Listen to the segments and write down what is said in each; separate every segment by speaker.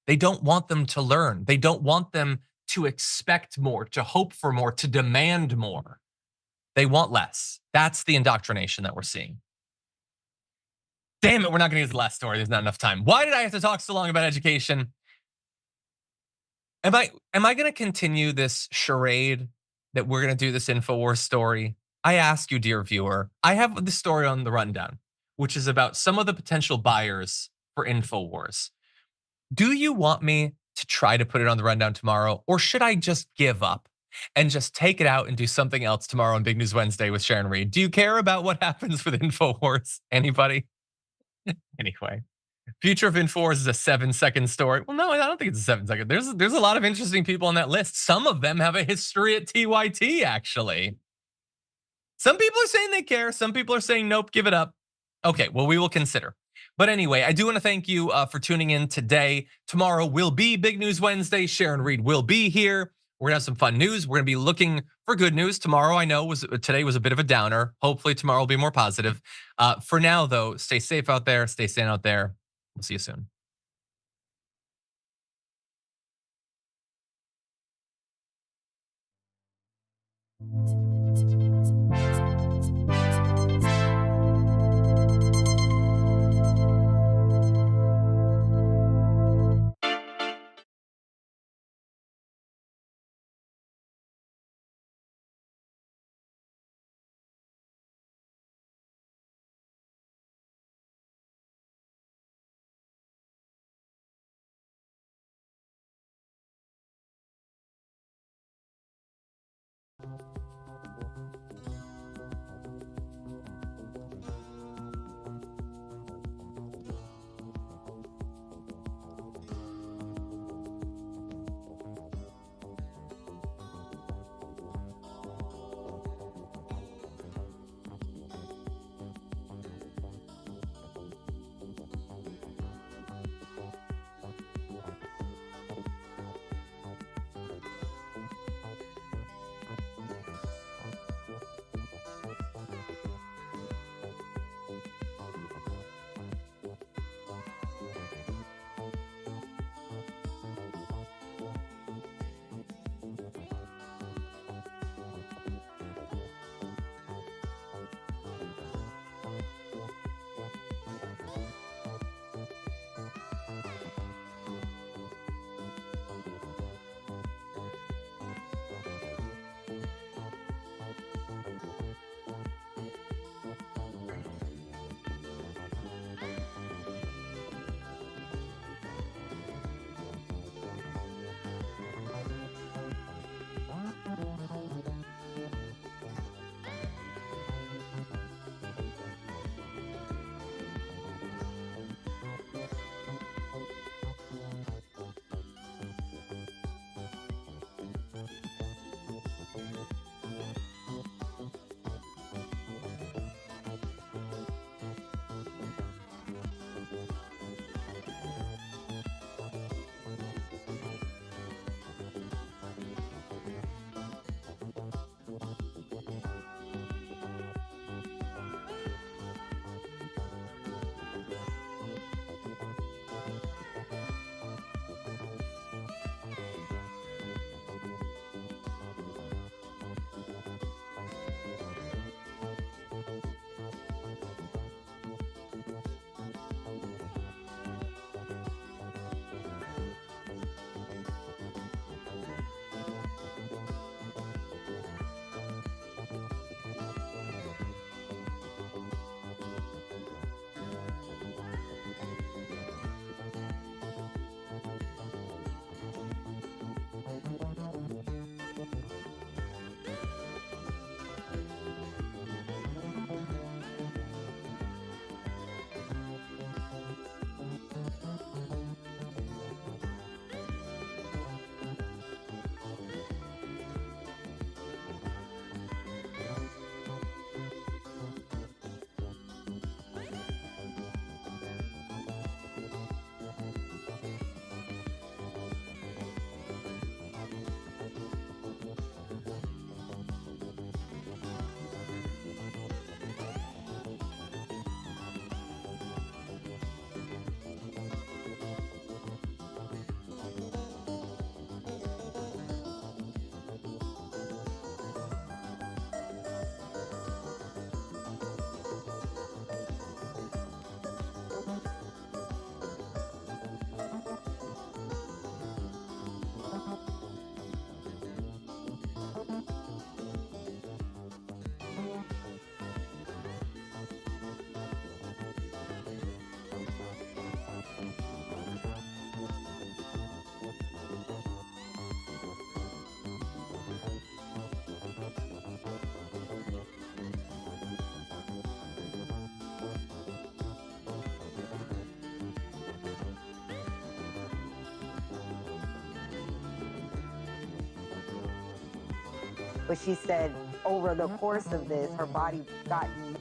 Speaker 1: They don't want them to learn. They don't want them to expect more, to hope for more, to demand more. They want less. That's the indoctrination that we're seeing. Damn it, we're not going to use the last story. There's not enough time. Why did I have to talk so long about education? Am I going to continue this charade that we're going to do this InfoWars story? I ask you, dear viewer. I have the story on the rundown, which is about some of the potential buyers for InfoWars. Do you want me to try to put it on the rundown tomorrow, or should I just give up and just take it out and do something else tomorrow on Big News Wednesday with Sharon Reed? Do you care about what happens with InfoWars? Anybody? Anyway, future of InfoWars is a 7-second story. Well, no, I don't think it's a 7-second. There's a lot of interesting people on that list. Some of them have a history at TYT, actually. Some people are saying they care. Some people are saying, nope, give it up. Okay, well, we will consider. But anyway, I do want to thank you for tuning in today. Tomorrow will be Big News Wednesday. Sharon Reed will be here. We're gonna have some fun news. We're gonna be looking for good news. Tomorrow, I know, today was a bit of a downer. Hopefully tomorrow will be more positive. For now, though, stay safe out there. Stay sane out there. We'll see you soon.
Speaker 2: But she said over the course of this, her body gotten.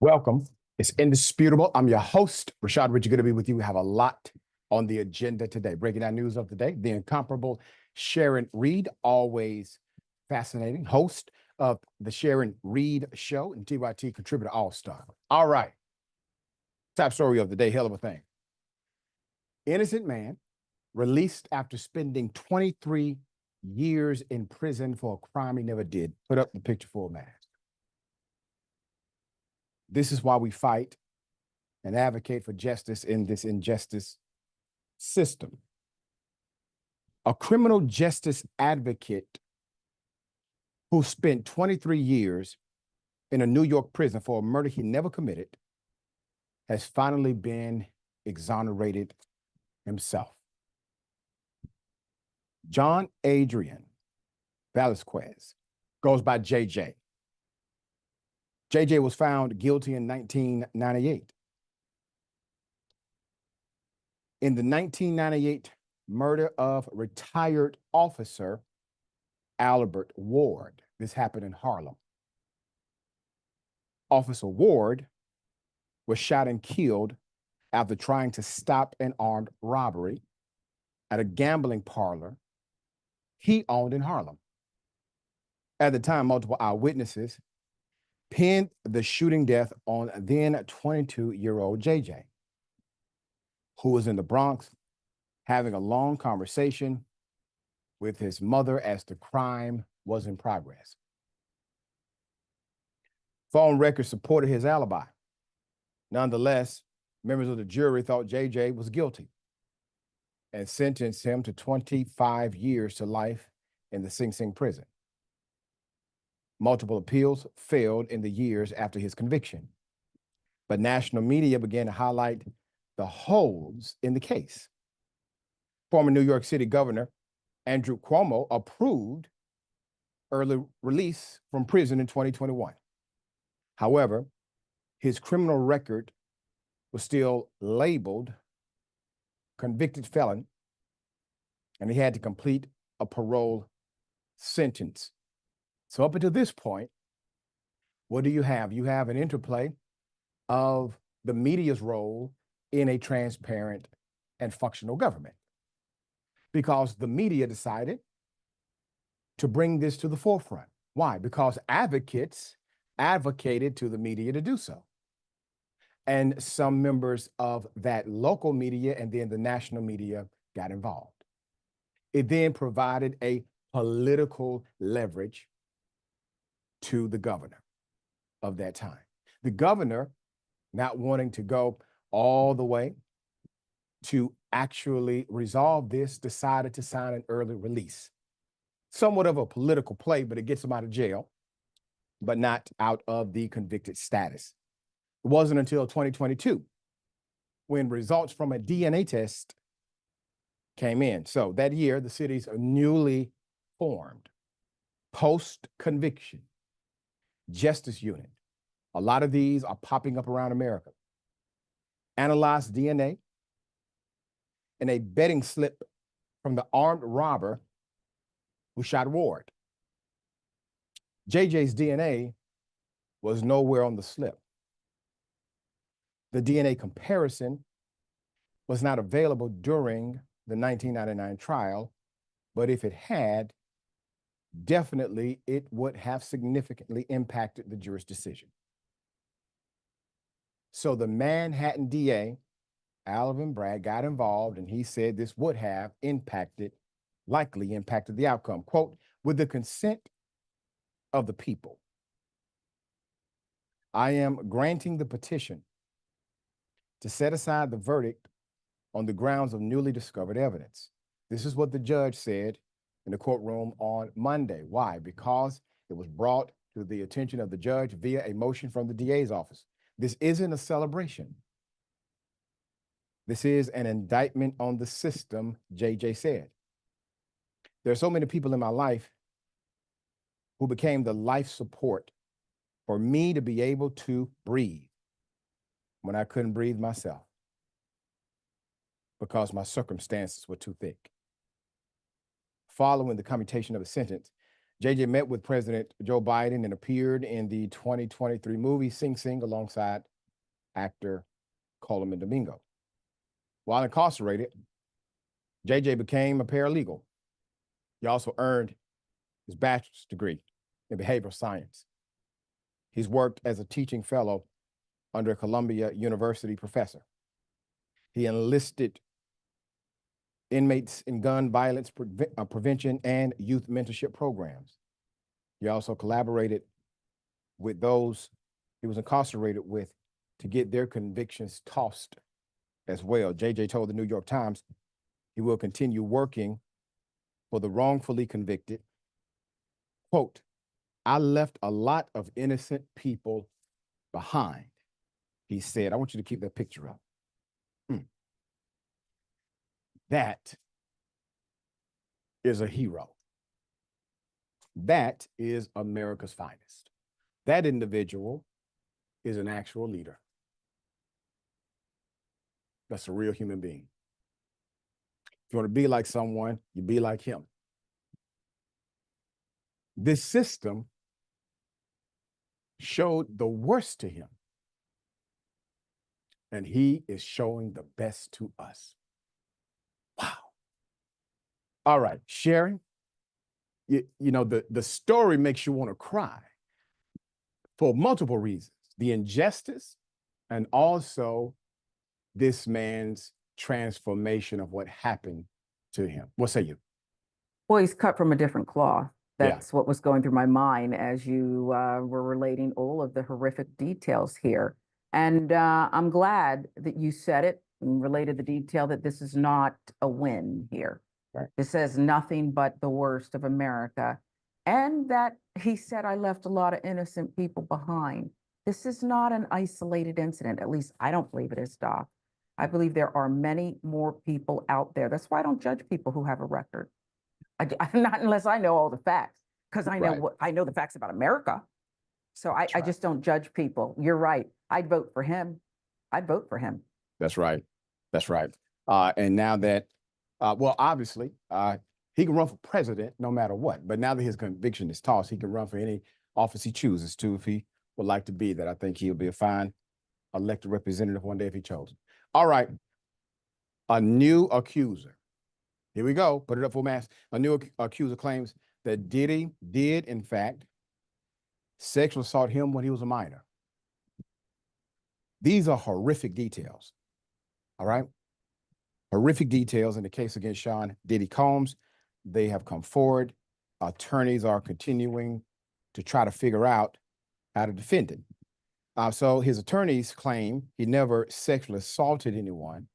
Speaker 3: Welcome. It's indisputable. I'm your host, Rashad Richard. Good to be with you. We have a lot on the agenda today. Breaking down news of the day, the incomparable Sharon Reed, always fascinating, host of the Sharon Reed Show and TYT Contributor All-Star. All right. Top story of the day, hell of a thing. Innocent man released after spending 23 years in prison for a crime he never did. Put up the picture full mask. This is why we fight and advocate for justice in this injustice system. A criminal justice advocate who spent 23 years in a New York prison for a murder he never committed has finally been exonerated himself. John Adrian Velasquez goes by JJ. JJ was found guilty in 1998. In the 1998 murder of retired officer Albert Ward. This happened in Harlem. Officer Ward was shot and killed after trying to stop an armed robbery at a gambling parlor he owned in Harlem. At the time, multiple eyewitnesses pinned the shooting death on then 22-year-old JJ, who was in the Bronx having a long conversation with his mother as the crime was in progress. Phone records supported his alibi. Nonetheless, members of the jury thought JJ was guilty and sentenced him to 25 years to life in the Sing Sing prison. Multiple appeals failed in the years after his conviction, but national media began to highlight the holes in the case. Former New York City Governor Andrew Cuomo approved early release from prison in 2021. However, his criminal record was still labeled convicted felon, and he had to complete a parole sentence. So up until this point, what do you have? You have an interplay of the media's role in a transparent and functional government, because the media decided to bring this to the forefront. Why? Because advocates advocated to the media to do so. And some members of that local media and then the national media got involved. It then provided a political leverage to the governor of that time. The governor, not wanting to go all the way to actually resolve this, decided to sign an early release. Somewhat of a political play, but it gets him out of jail, but not out of the convicted status. It wasn't until 2022 when results from a DNA test came in. So that year, the city's newly formed post-conviction justice unit, a lot of these are popping up around America, analyzed DNA and a betting slip from the armed robber who shot Ward. JJ's DNA was nowhere on the slip. The DNA comparison was not available during the 1999 trial, but if it had, definitely it would have significantly impacted the jury's decision. So the Manhattan DA, Alvin Bragg, got involved, and he said this would have likely impacted the outcome. Quote, with the consent of the people, I am granting the petition to set aside the verdict on the grounds of newly discovered evidence. This is what the judge said in the courtroom on Monday. Why? Because it was brought to the attention of the judge via a motion from the DA's office. This isn't a celebration. This is an indictment on the system, JJ said. There are so many people in my life who became the life support for me to be able to breathe when I couldn't breathe myself because my circumstances were too thick. Following the commutation of a sentence, JJ met with President Joe Biden and appeared in the 2023 movie Sing Sing alongside actor Coleman Domingo. While incarcerated, JJ became a paralegal. He also earned his bachelor's degree in behavioral science. He's worked as a teaching fellow under a Columbia University professor. He enlisted inmates in gun violence prevention and youth mentorship programs. He also collaborated with those he was incarcerated with to get their convictions tossed as well. JJ told the New York Times he will continue working for the wrongfully convicted, quote, I left a lot of innocent people behind. He said, I want you to keep that picture up. That is a hero. That is America's finest. That individual is an actual leader. That's a real human being. If you want to be like someone, you be like him. This system showed the worst to him, and he is showing the best to us. Wow. All right, Sharon, you know, the story makes you want to cry for multiple reasons. The injustice, and also this man's transformation of what happened to him. What say you?
Speaker 2: Well, he's cut from a different cloth.
Speaker 3: Yeah.
Speaker 2: That's what was going through my mind as you were relating all of the horrific details here. And I'm glad that you said it and related the detail that this is not a win here.
Speaker 3: Right.
Speaker 2: This says nothing but the worst of America. And that he said, I left a lot of innocent people behind. This is not an isolated incident. At least I don't believe it is, Doc. I believe there are many more people out there. That's why I don't judge people who have a record. Not unless I know all the facts, because I know
Speaker 3: Right.
Speaker 2: I know the facts about America. So I
Speaker 3: right.
Speaker 2: just don't judge people. You're right. I'd vote for him. I'd vote for him.
Speaker 3: That's right. That's right. And now that, well, obviously, he can run for president no matter what. But now that his conviction is tossed, he can run for any office he chooses to if he would like to be that. I think he'll be a fine elected representative one day if he chose. All right. A new accuser. Here we go. Put it up for mass. A new accuser claims that Diddy did, in fact, sexually assault him when he was a minor. These are horrific details. All right. Horrific details in the case against Sean Diddy Combs. They have come forward. Attorneys are continuing to try to figure out how to defend it. So his attorneys claim he never sexually assaulted anyone.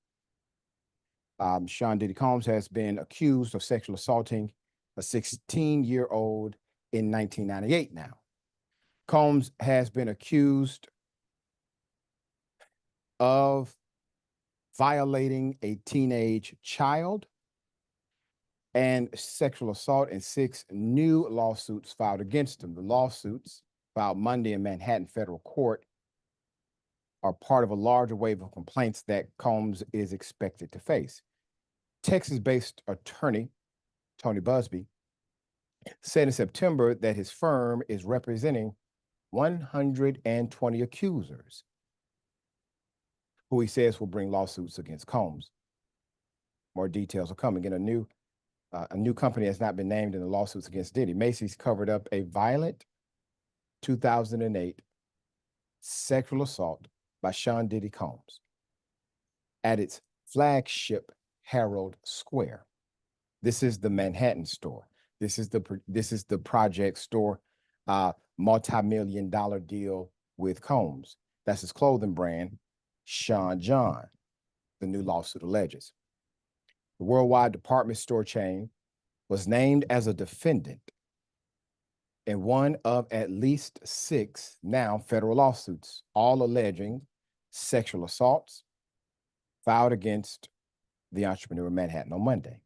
Speaker 3: Sean Diddy Combs has been accused of sexually assaulting a 16-year-old in 1998 now. Combs has been accused of violating a teenage child and sexual assault in 6 new lawsuits filed against him. The lawsuits filed Monday in Manhattan federal court are part of a larger wave of complaints that Combs is expected to face. Texas-based attorney Tony Busby said in September that his firm is representing 120 accusers who he says will bring lawsuits against Combs. More details are coming. In a new company has not been named in the lawsuits against Diddy. Macy's covered up a violent 2008 sexual assault by Sean Diddy Combs at its flagship Herald Square. This is the Manhattan store. This is the project store, multi-million-dollar deal with Combs. That's his clothing brand, Sean John, the new lawsuit alleges. The worldwide department store chain was named as a defendant in one of at least 6 now federal lawsuits, all alleging sexual assaults filed against the entrepreneur in Manhattan on Monday.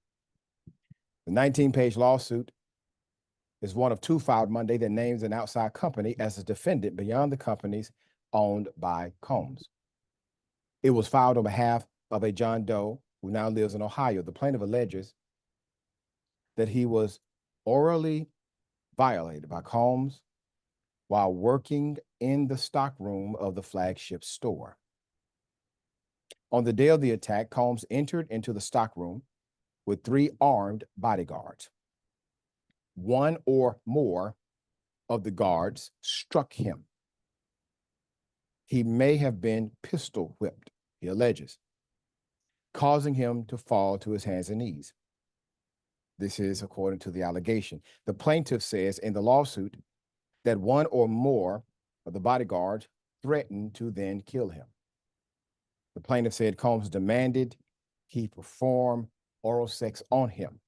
Speaker 3: The 19-page lawsuit is one of 2 filed Monday that names an outside company as a defendant beyond the companies owned by Combs. It was filed on behalf of a John Doe who now lives in Ohio. The plaintiff alleges that he was orally violated by Combs while working in the stockroom of the flagship store. On the day of the attack, Combs entered into the stockroom with 3 armed bodyguards. One or more of the guards struck him. He may have been pistol whipped, he alleges, causing him to fall to his hands and knees. This is according to the allegation. The plaintiff says in the lawsuit that one or more of the bodyguards threatened to then kill him. The plaintiff said Combs demanded he perform oral sex on him,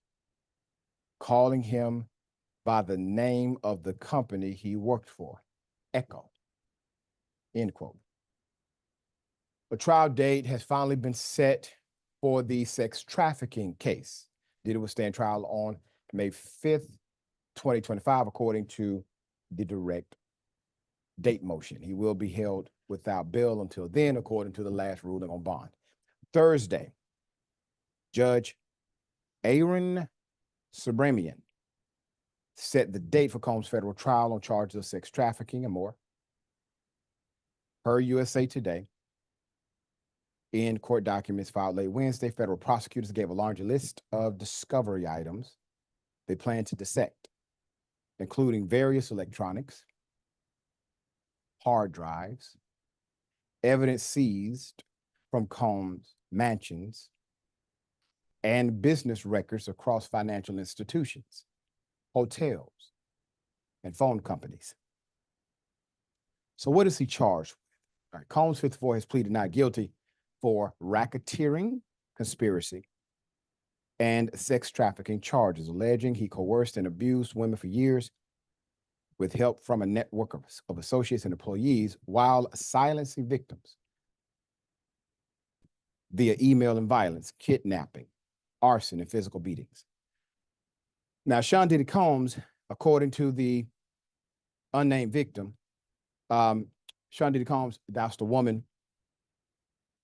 Speaker 3: calling him by the name of the company he worked for, Echo, end quote. A trial date has finally been set for the sex trafficking case. Diddy will stand trial on May 5th, 2025, according to the direct date motion. He will be held without bail until then, according to the last ruling on bond. Thursday, Judge Aaron Subramian set the date for Combs' federal trial on charges of sex trafficking and more. Per USA Today, in court documents filed late Wednesday, federal prosecutors gave a larger list of discovery items they plan to dissect, including various electronics, hard drives, evidence seized from Combs' mansions, and business records across financial institutions, hotels, and phone companies. So what is he charged with? All right, Combs, 54, has pleaded not guilty for racketeering, conspiracy, and sex trafficking charges, alleging he coerced and abused women for years with help from a network of associates and employees while silencing victims via email and violence, kidnapping, arson, and physical beatings. Now, Sean Diddy Combs, according to the unnamed victim, Sean Diddy Combs doused a woman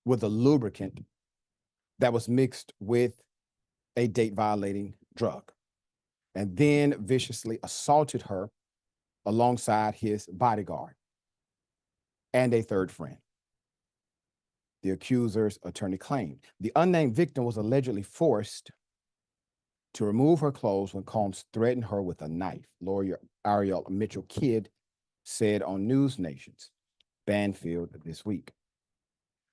Speaker 3: with a lubricant that was mixed with a date-violating drug, and then viciously assaulted her alongside his bodyguard and a third friend. The accuser's attorney claimed the unnamed victim was allegedly forced to remove her clothes when Combs threatened her with a knife, lawyer Ariel Mitchell Kidd said on News Nation's Banfield this week.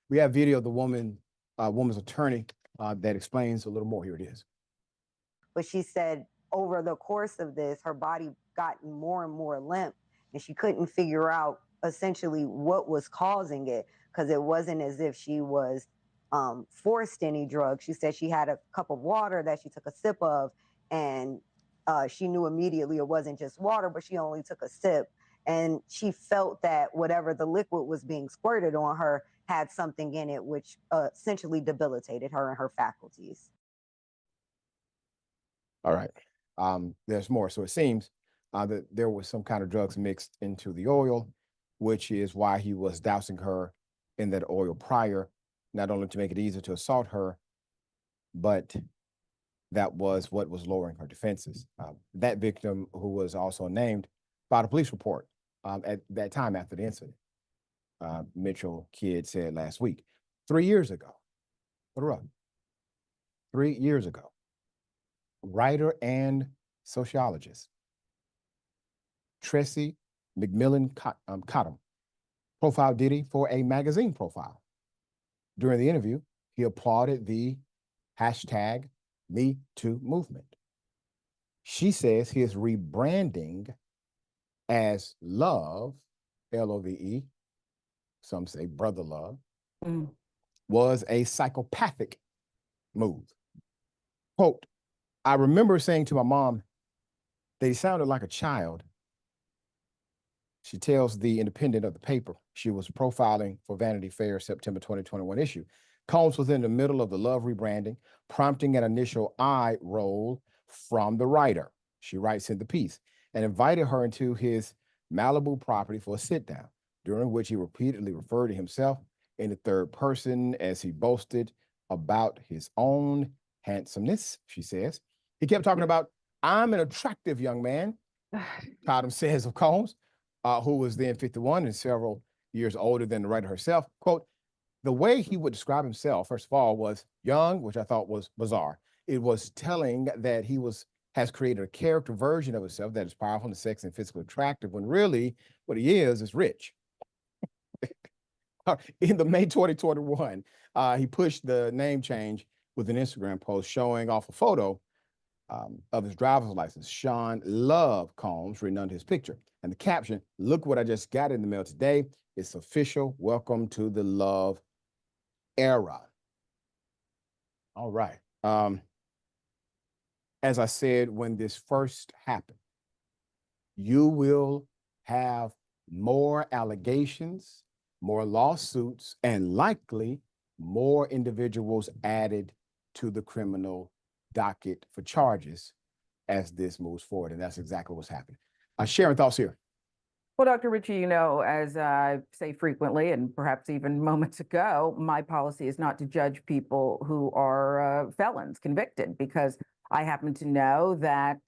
Speaker 3: We have video of the woman's attorney that explains a little more. Here it is.
Speaker 4: But she said over the course of this, her body got more and more limp, and she couldn't figure out essentially what was causing it, because it wasn't as if she was forced any drugs. She said she had a cup of water that she took a sip of, and she knew immediately it wasn't just water, but she only took a sip. And she felt that whatever the liquid was being squirted on her had something in it, which essentially debilitated her and her faculties.
Speaker 3: All right. There's more. So it seems that there was some kind of drugs mixed into the oil, which is why he was dousing her in that oil prior, not only to make it easier to assault her, but that was what was lowering her defenses. That victim, who was also named, filed a police report at that time after the incident. Mitchell Kidd said last week, 3 years ago, what a rub. 3 years ago, writer and sociologist Tracy McMillan Cottom profiled Diddy for a magazine profile. During the interview, he applauded the #MeToo movement. She says his rebranding as Love, Love, some say brother love, was a psychopathic move. Quote, I remember saying to my mom that he sounded like a child. She tells the Independent of the paper she was profiling for Vanity Fair September 2021 issue. Combs was in the middle of the Love rebranding, prompting an initial eye roll from the writer. She writes in the piece and invited her into his Malibu property for a sit down, during which he repeatedly referred to himself in the third person as he boasted about his own handsomeness, she says. He kept talking about, I'm an attractive young man, Cottom says of Combs, who was then 51 and several years older than the writer herself. Quote, the way he would describe himself, first of all, was young, which I thought was bizarre. It was telling that he has created a character version of himself that is powerful and sexy and physically attractive, when really what he is rich. In the May 2021, he pushed the name change with an Instagram post showing off a photo of his driver's license. Sean Love Combs written under his picture. And the caption, look what I just got in the mail today. It's official. Welcome to the Love era. All right. As I said, when this first happened, you will have more allegations, more lawsuits, and likely more individuals added to the criminal docket for charges as this moves forward. And that's exactly what's happening. Sharon, thoughts here?
Speaker 2: Well, Dr. Ritchie, you know, as I say frequently, and perhaps even moments ago, my policy is not to judge people who are felons convicted, because I happen to know that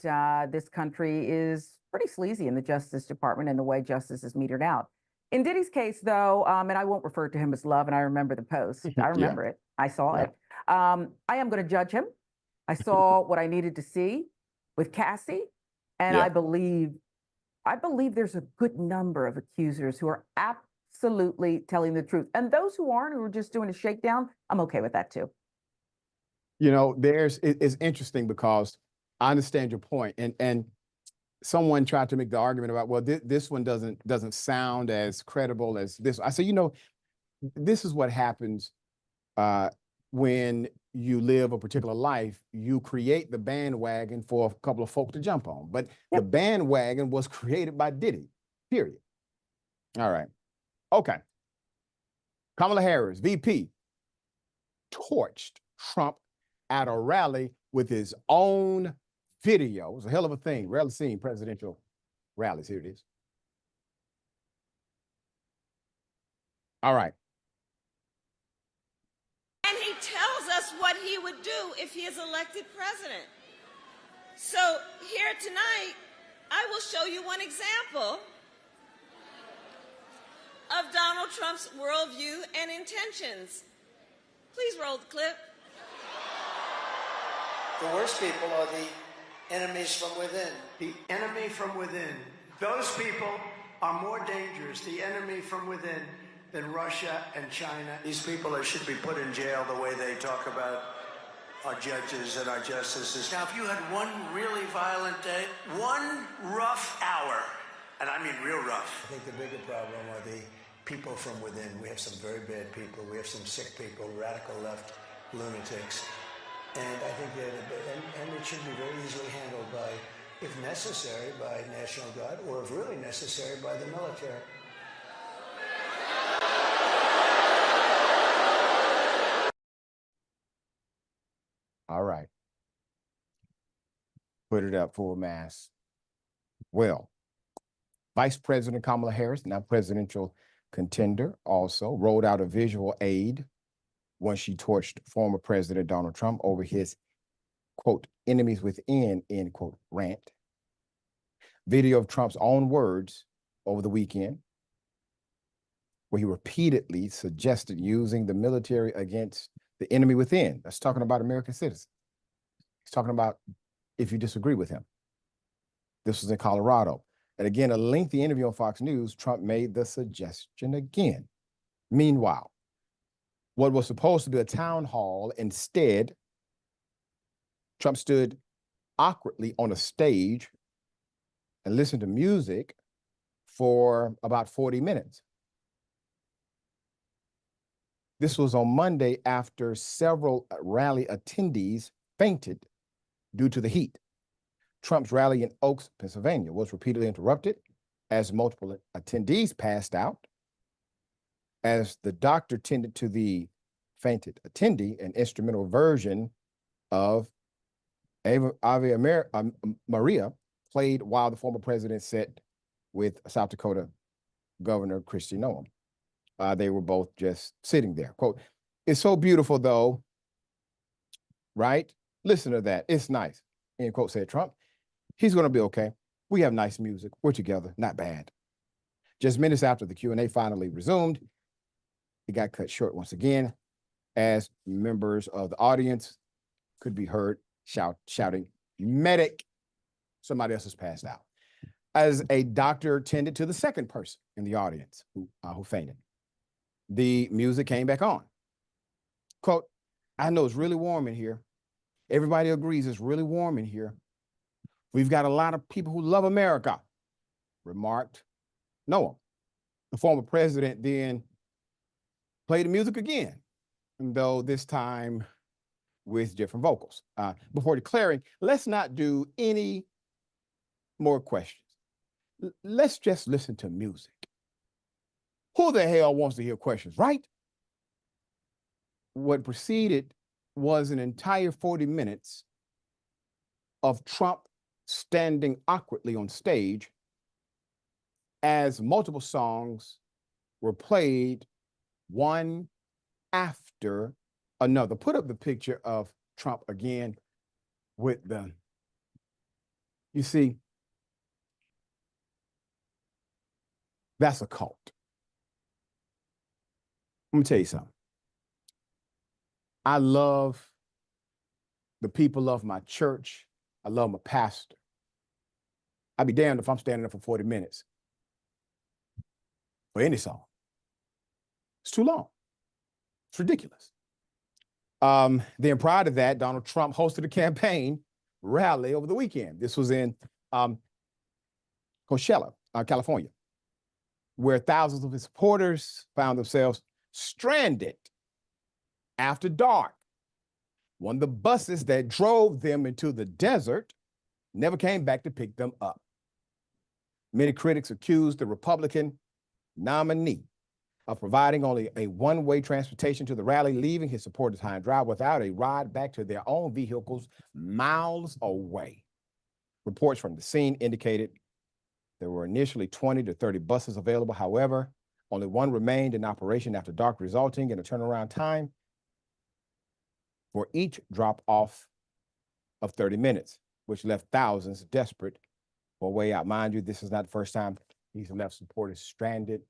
Speaker 2: this country is pretty sleazy in the Justice Department and the way justice is metered out. In Diddy's case, though, and I won't refer to him as Love, and I remember the post. I remember it. I saw it. I am going to judge him. I saw what I needed to see with Cassie, and I believe there's a good number of accusers who are absolutely telling the truth. And those who aren't, who are just doing a shakedown, I'm okay with that too.
Speaker 3: You know, it's interesting because I understand your point, and someone tried to make the argument about, well, this one doesn't sound as credible as this. I say, you know, this is what happens when you live a particular life. You create the bandwagon for a couple of folk to jump on, but the bandwagon was created by Diddy, period. All right. Okay. Kamala Harris, VP, torched Trump at a rally with his own video. It was a hell of a thing. Rarely seen presidential rallies. Here it is. All right.
Speaker 5: And he tells us what he would do if he is elected president. So here tonight, I will show you one example of Donald Trump's worldview and intentions. Please roll the clip.
Speaker 6: The worst people are the enemies from within.
Speaker 7: The enemy from within. Those people are more dangerous, the enemy from within, than Russia and China.
Speaker 6: These people should be put in jail the way they talk about our judges and our justices.
Speaker 7: Now, if you had one really violent day, one rough hour, and I mean real rough.
Speaker 6: I think the bigger problem are the people from within. We have some very bad people. We have some sick people, radical left lunatics. And I think and it should be very easily handled by, if necessary, by National Guard, or if really necessary, by the military.
Speaker 3: All right. Put it up full mass. Well, Vice President Kamala Harris, now presidential contender, also rolled out a visual aid when she torched former President Donald Trump over his, quote, enemies within, end quote, rant. Video of Trump's own words over the weekend, where he repeatedly suggested using the military against the enemy within. That's talking about American citizens. He's talking about if you disagree with him. This was in Colorado. And again, a lengthy interview on Fox News, Trump made the suggestion again. Meanwhile, what was supposed to be a town hall, instead, Trump stood awkwardly on a stage and listened to music for about 40 minutes. This was on Monday after several rally attendees fainted due to the heat. Trump's rally in Oaks, Pennsylvania was repeatedly interrupted as multiple attendees passed out. As the doctor tended to the fainted attendee, an instrumental version of Ave Maria played while the former president sat with South Dakota Governor Kristi Noem. They were both just sitting there. Quote, "It's so beautiful though, right? Listen to that. It's nice," end quote, said Trump. He's going to be okay. We have nice music. We're together. Not bad. Just minutes after the Q&A finally resumed, it got cut short once again, as members of the audience could be heard shouting, "Medic!" Somebody else has passed out. As a doctor tended to the second person in the audience who fainted, the music came back on. Quote, "I know it's really warm in here. Everybody agrees it's really warm in here. We've got a lot of people who love America," remarked Noem. The former president then played the music again, though this time with different vocals, before declaring, "Let's not do any more questions. Let's just listen to music. Who the hell wants to hear questions, right? What preceded was an entire 40 minutes of Trump standing awkwardly on stage as multiple songs were played one after another. Put up the picture of Trump again with the, you see, that's a cult. Let me tell you something. I love the people of my church. I love my pastor. I'd be damned if I'm standing up for 40 minutes for any song. It's too long. It's ridiculous. Then prior to that, Donald Trump hosted a campaign rally over the weekend. This was in Coachella, California, where thousands of his supporters found themselves stranded after dark. One of the buses that drove them into the desert never came back to pick them up. Many critics accused the Republican nominee of providing only a one-way transportation to the rally, leaving his supporters high and dry without a ride back to their own vehicles miles away. Reports from the scene indicated there were initially 20 to 30 buses available. However, only one remained in operation after dark, resulting in a turnaround time for each drop-off of 30 minutes, which left thousands desperate for a way out. Mind you, this is not the first time he's left supporters stranded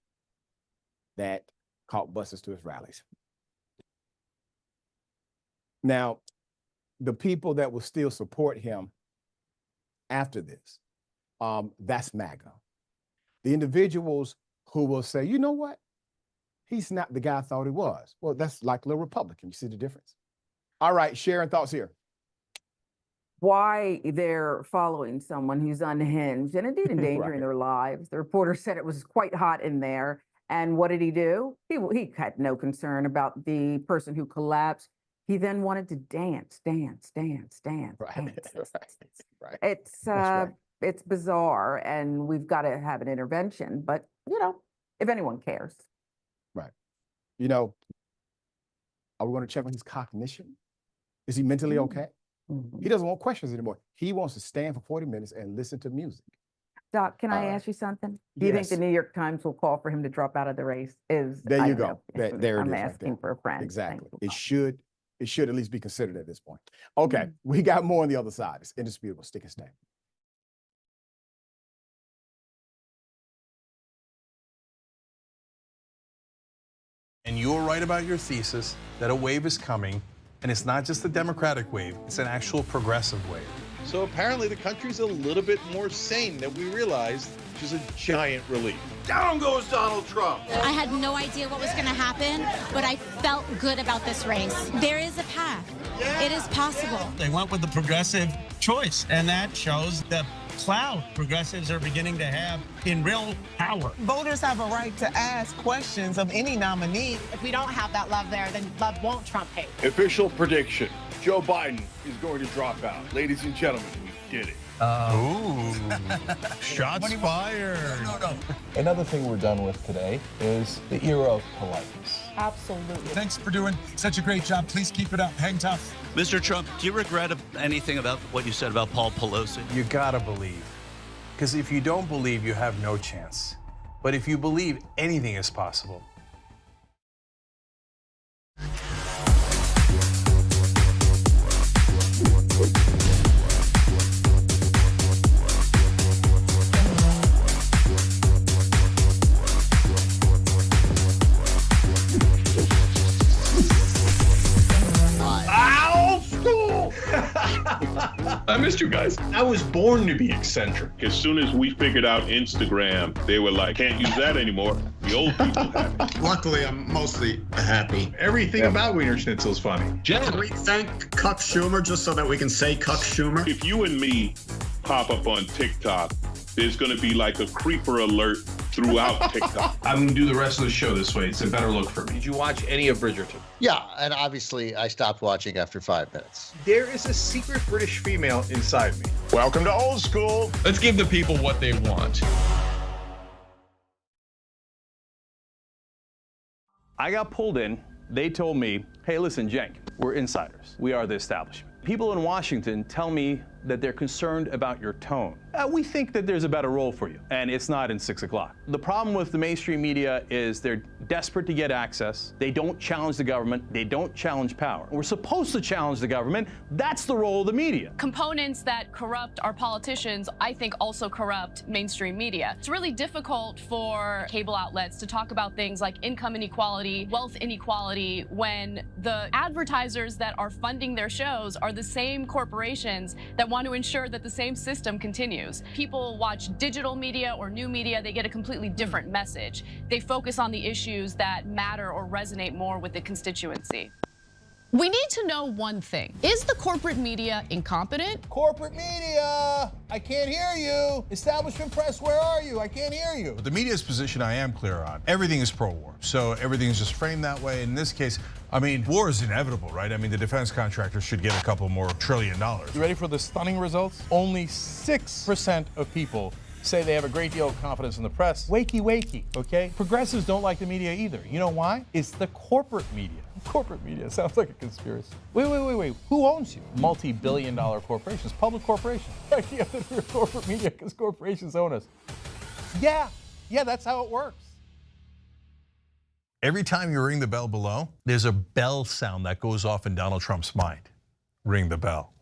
Speaker 3: that caught buses to his rallies. Now, the people that will still support him after this, that's MAGA. The individuals who will say, you know what? He's not the guy I thought he was. Well, that's like a little Republican. You see the difference? All right, Sharon, thoughts here.
Speaker 2: Why they're following someone who's unhinged and indeed endangering
Speaker 3: Right.
Speaker 2: their lives. The reporter said it was quite hot in there. And what did he do? He had no concern about the person who collapsed. He then wanted to dance.
Speaker 3: Right.
Speaker 2: dance.
Speaker 3: Right.
Speaker 2: It's
Speaker 3: right.
Speaker 2: it's bizarre, and we've got to have an intervention. But you know, if anyone cares,
Speaker 3: Right. You know, are we going to check on his cognition? Is he mentally okay?
Speaker 2: Mhm.
Speaker 3: He doesn't want questions anymore. He wants to stand for 40 minutes and listen to music.
Speaker 2: Doc, can I ask you something? Do you think the
Speaker 3: Yes.
Speaker 2: New York Times will call for him to drop out of the race?
Speaker 3: There
Speaker 2: I
Speaker 3: you
Speaker 2: don't
Speaker 3: go.
Speaker 2: know.
Speaker 3: There it
Speaker 2: I'm
Speaker 3: is right
Speaker 2: asking
Speaker 3: there.
Speaker 2: for a friend. Thank
Speaker 3: Exactly.
Speaker 2: you.
Speaker 3: It should at least be considered at this point. Okay, we got more on the other side. It's indisputable. Stick and stay.
Speaker 8: And you're right about your thesis that a wave is coming, and it's not just a Democratic wave, it's an actual progressive wave.
Speaker 9: So apparently the country's a little bit more sane than we realized, which is a giant relief.
Speaker 10: Down goes Donald Trump.
Speaker 11: I had no idea what was going to happen, but I felt good about this race. There is a path. It is possible.
Speaker 12: They went with the progressive choice, and that shows the clout progressives are beginning to have in real power.
Speaker 13: Voters have a right to ask questions of any nominee.
Speaker 11: If we don't have that love there, then love won't trump hate.
Speaker 9: Official prediction, Joe Biden is going to drop out. Ladies and gentlemen, we did it.
Speaker 8: Ooh, shots fired.
Speaker 10: No.
Speaker 14: Another thing we're done with today is the era of politeness.
Speaker 2: Absolutely.
Speaker 12: Thanks for doing such a great job. Please keep it up. Hang tough.
Speaker 10: Mr. Trump, do you regret anything about what you said about Paul Pelosi?
Speaker 8: You gotta believe. Because if you don't believe, you have no chance. But if you believe, anything is possible.
Speaker 9: I missed you guys. I was born to be eccentric.
Speaker 15: As soon as we figured out Instagram, they were like, can't use that anymore. The old people have it.
Speaker 10: Luckily, I'm mostly happy.
Speaker 9: Everything about Wiener Schnitzel's funny.
Speaker 10: Can we thank Cuck Schumer just so that we can say Cuck Schumer?
Speaker 15: If you and me pop up on TikTok, there's going to be like a creeper alert throughout TikTok.
Speaker 9: I'm going to do the rest of the show this way. It's a better look for me.
Speaker 10: Did you watch any of Bridgerton?
Speaker 14: Yeah, and obviously I stopped watching after 5 minutes.
Speaker 9: There is a secret British female inside me.
Speaker 15: Welcome to old school.
Speaker 9: Let's give the people what they want.
Speaker 16: I got pulled in. They told me, hey, listen, Cenk, we're insiders. We are the establishment. People in Washington tell me that they're concerned about your tone. We think that there's a better role for you, and it's not in 6 o'clock. The problem with the mainstream media is they're desperate to get access. They don't challenge the government. They don't challenge power. We're supposed to challenge the government. That's the role of the media.
Speaker 17: Components that corrupt our politicians, I think, also corrupt mainstream media. It's really difficult for cable outlets to talk about things like income inequality, wealth inequality, when the advertisers that are funding their shows are the same corporations that want to ensure that the same system continues. People watch digital media or new media, they get a completely different message. They focus on the issues that matter or resonate more with the constituency. We need to know one thing. Is the corporate media incompetent?
Speaker 8: Corporate media, I can't hear you. Establishment press, where are you? I can't hear you. But the media's position I am clear on. Everything is pro-war, so everything is just framed that way. In this case, I mean, war is inevitable, right? I mean, the defense contractors should get a couple more $1 trillion.
Speaker 14: You ready for the stunning results? Only 6% of people say they have a great deal of confidence in the press. Wakey, wakey, okay? Progressives don't like the media either. You know why? It's the corporate media. Corporate media sounds like a conspiracy. Wait. Who owns you? Multi-billion-dollar corporations, public corporations. Right? You have to fear corporate media because corporations own us. Yeah, that's how it works.
Speaker 8: Every time you ring the bell below, there's a bell sound that goes off in Donald Trump's mind. Ring the bell.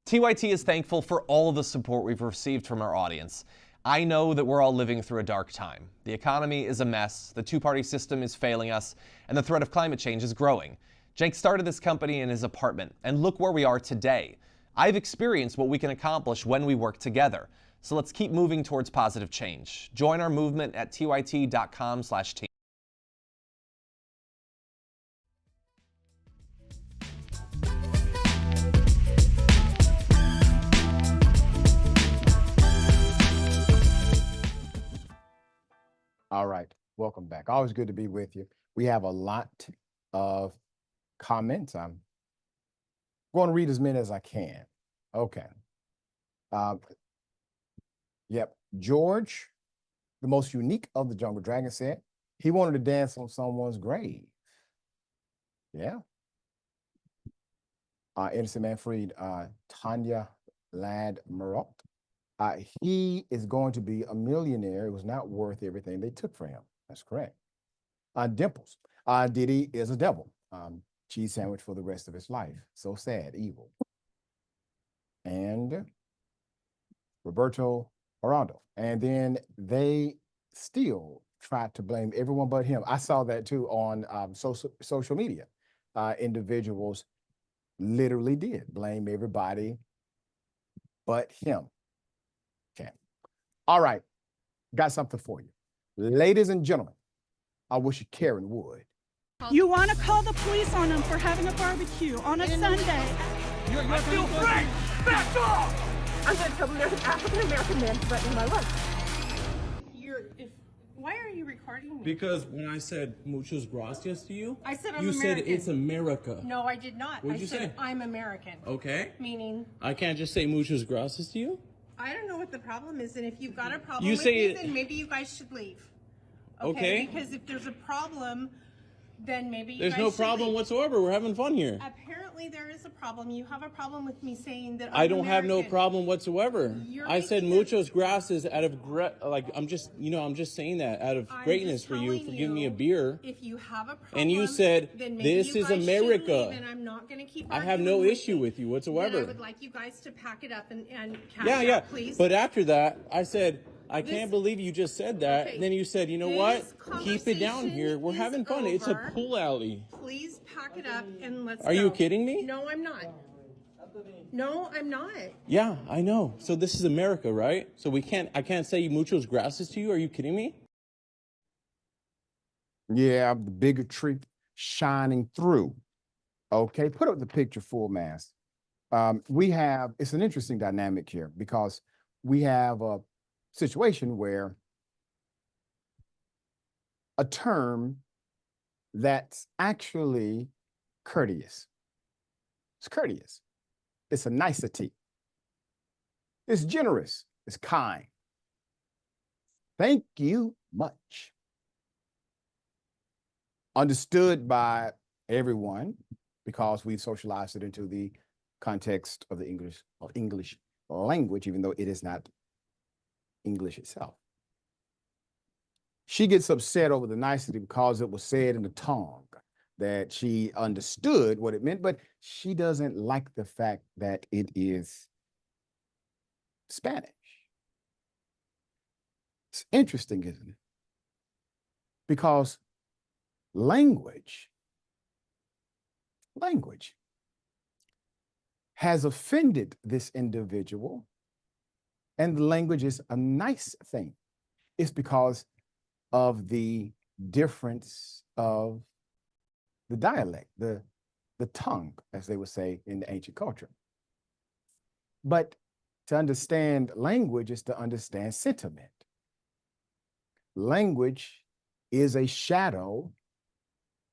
Speaker 18: TYT is thankful for all of the support we've received from our audience. I know that we're all living through a dark time. The economy is a mess, the two-party system is failing us, and the threat of climate change is growing. Jake started this company in his apartment, and look where we are today. I've experienced what we can accomplish when we work together. So let's keep moving towards positive change. Join our movement at tyt.com/team.
Speaker 3: All right, welcome back. Always good to be with you. We have a lot of comments. I'm going to read as many as I can. Okay. Yep, George, the most unique of the Jungle Dragon, said he wanted to dance on someone's grave. Yeah. Innocent Manfred, Tanya Ladd Marot. He is going to be a millionaire. It was not worth everything they took from him. That's correct. Dimples. Diddy is a devil. Cheese sandwich for the rest of his life. So sad, evil. And Roberto Arnold. And then they still tried to blame everyone but him. I saw that too on social media. Individuals literally did blame everybody but him. Okay. All right. Got something for you. Ladies and gentlemen, I wish Karen would.
Speaker 19: You want to call the police on them for having a barbecue on a Sunday.
Speaker 20: I feel free! Back off!
Speaker 19: I'm going to tell them there's an African-American man threatening my life. Why are you recording me?
Speaker 21: Because when I said muchos gracias to you,
Speaker 19: I said I'm
Speaker 21: you
Speaker 19: American.
Speaker 21: said it's America.
Speaker 19: No, I did not.
Speaker 21: What'd you say?
Speaker 19: I'm American.
Speaker 21: Okay.
Speaker 19: Meaning?
Speaker 21: I can't just say muchos gracias to you?
Speaker 19: I don't know what the problem is, and if you've got a problem
Speaker 21: You
Speaker 19: with
Speaker 21: say
Speaker 19: me,
Speaker 21: it-
Speaker 19: then maybe you guys should leave.
Speaker 21: Okay.
Speaker 19: Because if there's a problem, then maybe you
Speaker 21: There's
Speaker 19: guys
Speaker 21: no
Speaker 19: should
Speaker 21: problem
Speaker 19: leave.
Speaker 21: whatsoever. We're having fun here.
Speaker 19: Apparently there is a problem. You have a problem with me saying that
Speaker 21: I
Speaker 19: I'm
Speaker 21: don't have no
Speaker 19: American.
Speaker 21: problem whatsoever.
Speaker 19: You're
Speaker 21: I said
Speaker 19: making
Speaker 21: muchos gracias out of I'm just saying that out of
Speaker 19: I'm
Speaker 21: greatness
Speaker 19: just
Speaker 21: for you
Speaker 19: telling
Speaker 21: for giving me a beer.
Speaker 19: If you have a problem,
Speaker 21: And you said,
Speaker 19: then maybe
Speaker 21: this
Speaker 19: you
Speaker 21: is
Speaker 19: guys should
Speaker 21: America.
Speaker 19: leave, and I'm not going to keep
Speaker 21: I have
Speaker 19: arguing
Speaker 21: no
Speaker 19: with
Speaker 21: issue
Speaker 19: you.
Speaker 21: with you
Speaker 19: Then
Speaker 21: whatsoever.
Speaker 19: I would like you guys to pack it up and cash
Speaker 21: Yeah.
Speaker 19: out, please.
Speaker 21: But after that, I said, I
Speaker 19: This-
Speaker 21: can't believe you just said that.
Speaker 19: Okay.
Speaker 21: Then you said, you know
Speaker 19: This
Speaker 21: what? Keep it down here. We're having fun. It's a
Speaker 19: over.
Speaker 21: pool alley.
Speaker 19: Please pack it up and let's
Speaker 21: Are you
Speaker 19: go.
Speaker 21: kidding me?
Speaker 19: No, I'm not. No, I'm not.
Speaker 21: Yeah, I know. So this is America, right? So I can't say muchos gracias to you. Are you kidding me?
Speaker 3: Yeah, the bigotry shining through. Okay, put up the picture full mass. It's an interesting dynamic here because we have a situation where a term that's actually courteous. It's courteous. It's a nicety. It's generous. It's kind. Thank you much. understood by everyone because we've socialized it into the context of the English language, even though it is not English itself. She gets upset over the nicety because it was said in the tongue that she understood what it meant, but she doesn't like the fact that it is Spanish. It's interesting, isn't it? Because language has offended this individual, and the language is a nice thing. It's because of the difference of the dialect, the tongue, as they would say in the ancient culture. But to understand language is to understand sentiment. Language is a shadow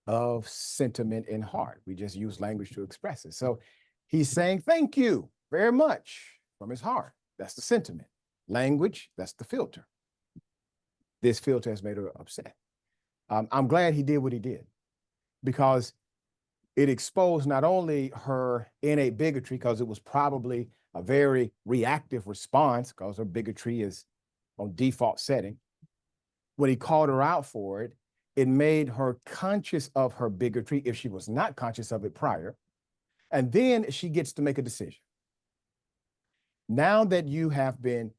Speaker 3: of sentiment in heart. We just use language to express it. So he's saying thank you very much from his heart. That's the sentiment. Language, that's the filter. This filter has made her upset. I'm glad he did what he did, because it exposed not only her innate bigotry, because it was probably a very reactive response because her bigotry is on default setting. When he called her out for it, it made her conscious of her bigotry if she was not conscious of it prior. And then she gets to make a decision. Now that you have been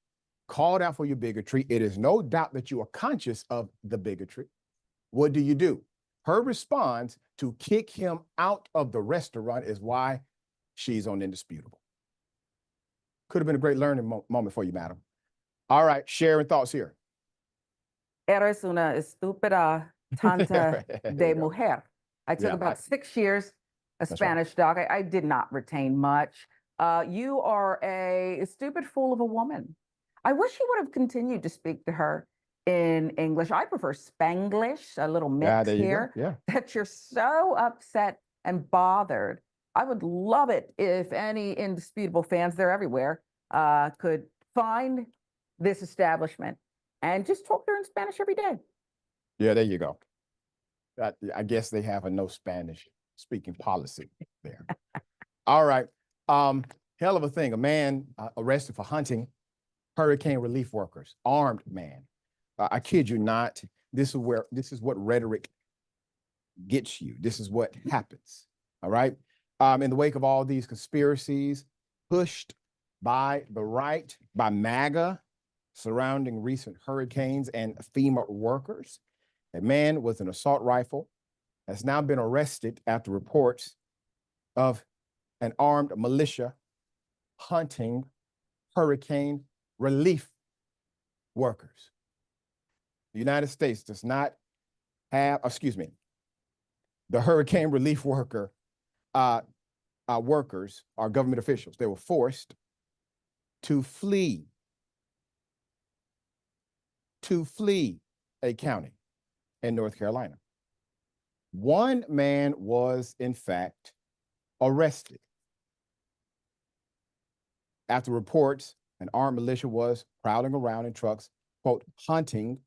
Speaker 3: called out for your bigotry, it is no doubt that you are conscious of the bigotry. What do? Her response to kick him out of the restaurant is why she's on Indisputable. Could have been a great learning moment for you, madam. All right, sharing thoughts here.
Speaker 2: Eres una estúpida tanta de mujer. I took about 6 years of Spanish, Doc. I did not retain much. You are a stupid fool of a woman. I wish you would have continued to speak to her in English. I prefer Spanglish, a little mix here.
Speaker 3: Yeah.
Speaker 2: That you're so upset and bothered. I would love it if any Indisputable fans, they're everywhere, could find this establishment and just talk to her in Spanish every day.
Speaker 3: Yeah, there you go. I guess they have a no Spanish speaking policy there. All right. Hell of a thing. A man arrested for hunting hurricane relief workers, armed man. I kid you not. This is what rhetoric gets you. This is what happens. All right. In the wake of all these conspiracies pushed by the right, by MAGA, surrounding recent hurricanes and FEMA workers, a man with an assault rifle has now been arrested after reports of an armed militia hunting hurricane relief workers. The United States does not have, the hurricane relief workers are government officials. They were forced to flee a county in North Carolina. One man was, in fact, arrested after reports an armed militia was prowling around in trucks, quote, hunting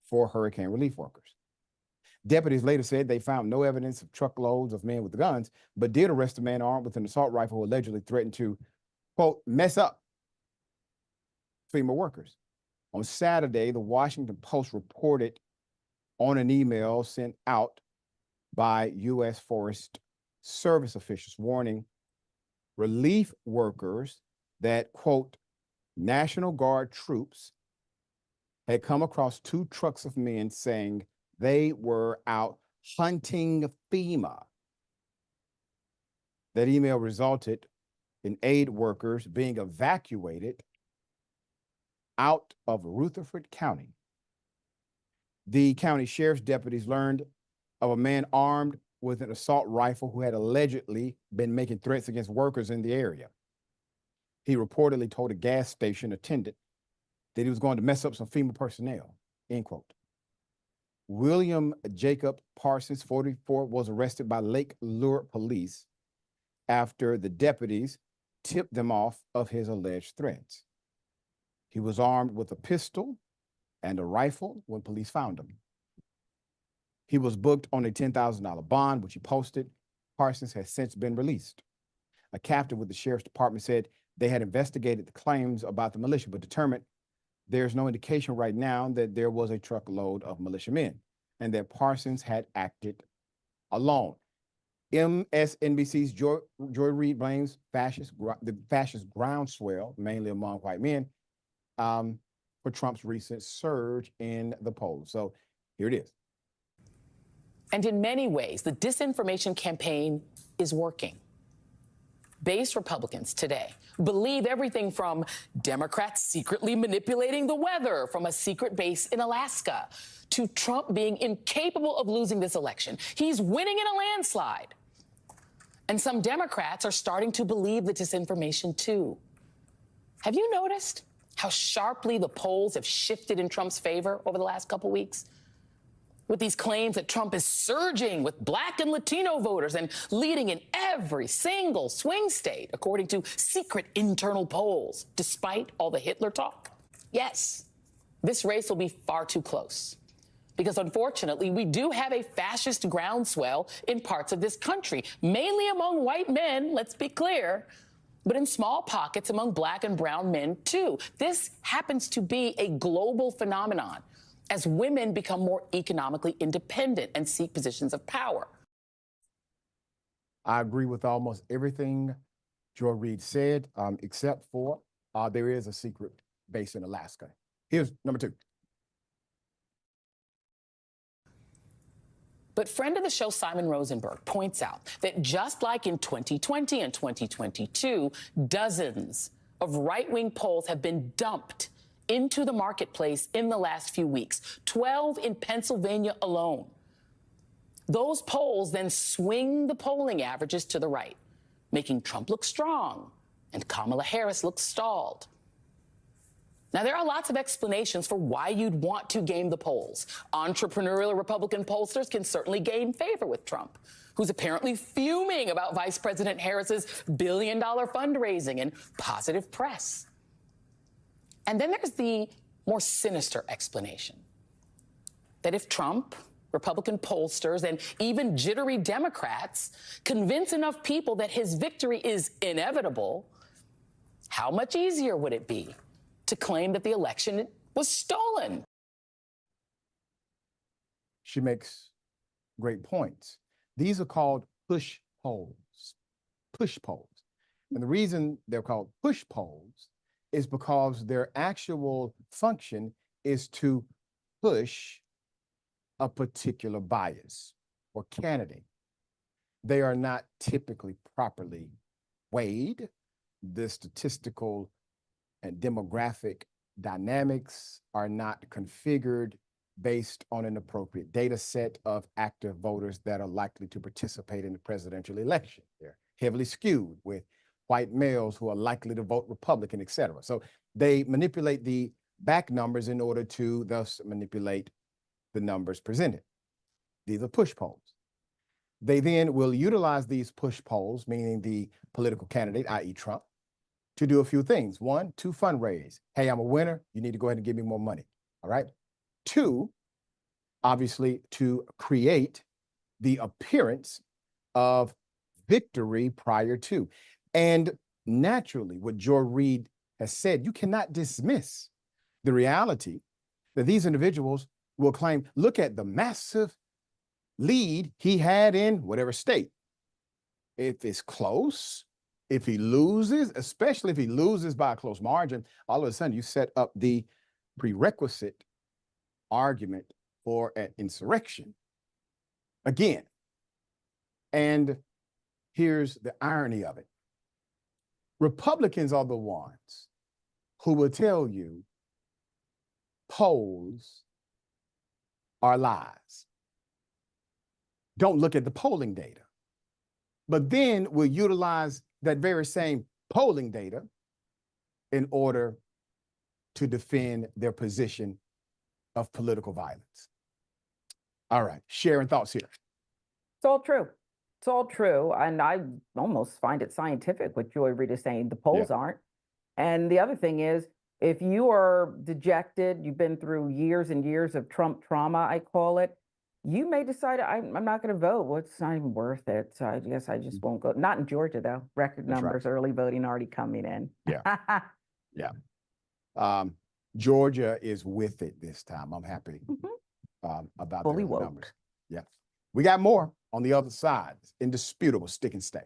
Speaker 3: for hurricane relief workers. Deputies later said they found no evidence of truckloads of men with guns, but did arrest a man armed with an assault rifle who allegedly threatened to, quote, mess up FEMA workers. On Saturday, the Washington Post reported on an email sent out by U.S. Forest Service officials warning relief workers that, quote, National Guard troops had come across 2 trucks of men saying they were out hunting FEMA. That email resulted in aid workers being evacuated out of Rutherford County. The county sheriff's deputies learned of a man armed with an assault rifle who had allegedly been making threats against workers in the area. He reportedly told a gas station attendant that he was going to mess up some FEMA personnel, end quote. William Jacob Parsons, 44, was arrested by Lake Lure police after the deputies tipped them off of his alleged threats. He was armed with a pistol and a rifle when police found him. He was booked on a $10,000 bond, which he posted. Parsons has since been released. A captain with the sheriff's department said they had investigated the claims about the militia, but determined there's no indication right now that there was a truckload of militiamen and that Parsons had acted alone. MSNBC's Joy Reid blames the fascist groundswell, mainly among white men, for Trump's recent surge in the polls. So here it is.
Speaker 1: And in many ways, the disinformation campaign is working. Base Republicans today believe everything from Democrats secretly manipulating the weather from a secret base in Alaska to Trump being incapable of losing this election. He's winning in a landslide. And some Democrats are starting to believe the disinformation too. Have you noticed how sharply the polls have shifted in Trump's favor over the last couple weeks? With these claims that Trump is surging with Black and Latino voters and leading in every single swing state, according to secret internal polls, despite all the Hitler talk. Yes, this race will be far too close. Because unfortunately, we do have a fascist groundswell in parts of this country, mainly among white men, let's be clear, but in small pockets among Black and brown men too. This happens to be a global phenomenon as women become more economically independent and seek positions of power.
Speaker 3: I agree with almost everything Joy Reid said, except for there is a secret base in Alaska. Here's number two.
Speaker 1: But friend of the show, Simon Rosenberg, points out that just like in 2020 and 2022, dozens of right-wing polls have been dumped into the marketplace in the last few weeks, 12 in Pennsylvania alone. Those polls then swing the polling averages to the right, making Trump look strong and Kamala Harris look stalled. Now, there are lots of explanations for why you'd want to game the polls. Entrepreneurial Republican pollsters can certainly gain favor with Trump, who's apparently fuming about Vice President Harris's billion-dollar fundraising and positive press. And then there's the more sinister explanation that if Trump, Republican pollsters, and even jittery Democrats convince enough people that his victory is inevitable, how much easier would it be to claim that the election was stolen?
Speaker 3: She makes great points. These are called push polls. Push polls. And the reason they're called push polls is because their actual function is to push a particular bias or candidate. They are not typically properly weighed. The statistical and demographic dynamics are not configured based on an appropriate data set of active voters that are likely to participate in the presidential election. They're heavily skewed with white males who are likely to vote Republican, et cetera. So they manipulate the back numbers in order to thus manipulate the numbers presented. These are push polls. They then will utilize these push polls, meaning the political candidate, i.e. Trump, to do a few things. One, to fundraise. Hey, I'm a winner. You need to go ahead and give me more money. All right. Two, obviously, to create the appearance of victory prior to. And naturally, what Joy Reid has said, you cannot dismiss the reality that these individuals will claim, look at the massive lead he had in whatever state. If it's close, if he loses, especially if he loses by a close margin, all of a sudden you set up the prerequisite argument for an insurrection again. And here's the irony of it. Republicans are the ones who will tell you polls are lies. Don't look at the polling data. But then we'll utilize that very same polling data in order to defend their position of political violence. All right, sharing thoughts here.
Speaker 2: It's all true. It's all true. And I almost find it scientific what Joy Reid is saying. The polls aren't. And the other thing is, if you are dejected, you've been through years and years of Trump trauma, I call it, You may decide I'm not going to vote. Well, it's not even worth it. So I guess I just won't go. Not in Georgia, though. Record
Speaker 3: That's right.
Speaker 2: numbers, early voting already coming in.
Speaker 3: Yeah. Yeah. Georgia is with it this time. I'm happy about
Speaker 2: Fully
Speaker 3: the
Speaker 2: woke.
Speaker 3: numbers. Yeah. We got more on the other side. It's indisputable. Stick and stay.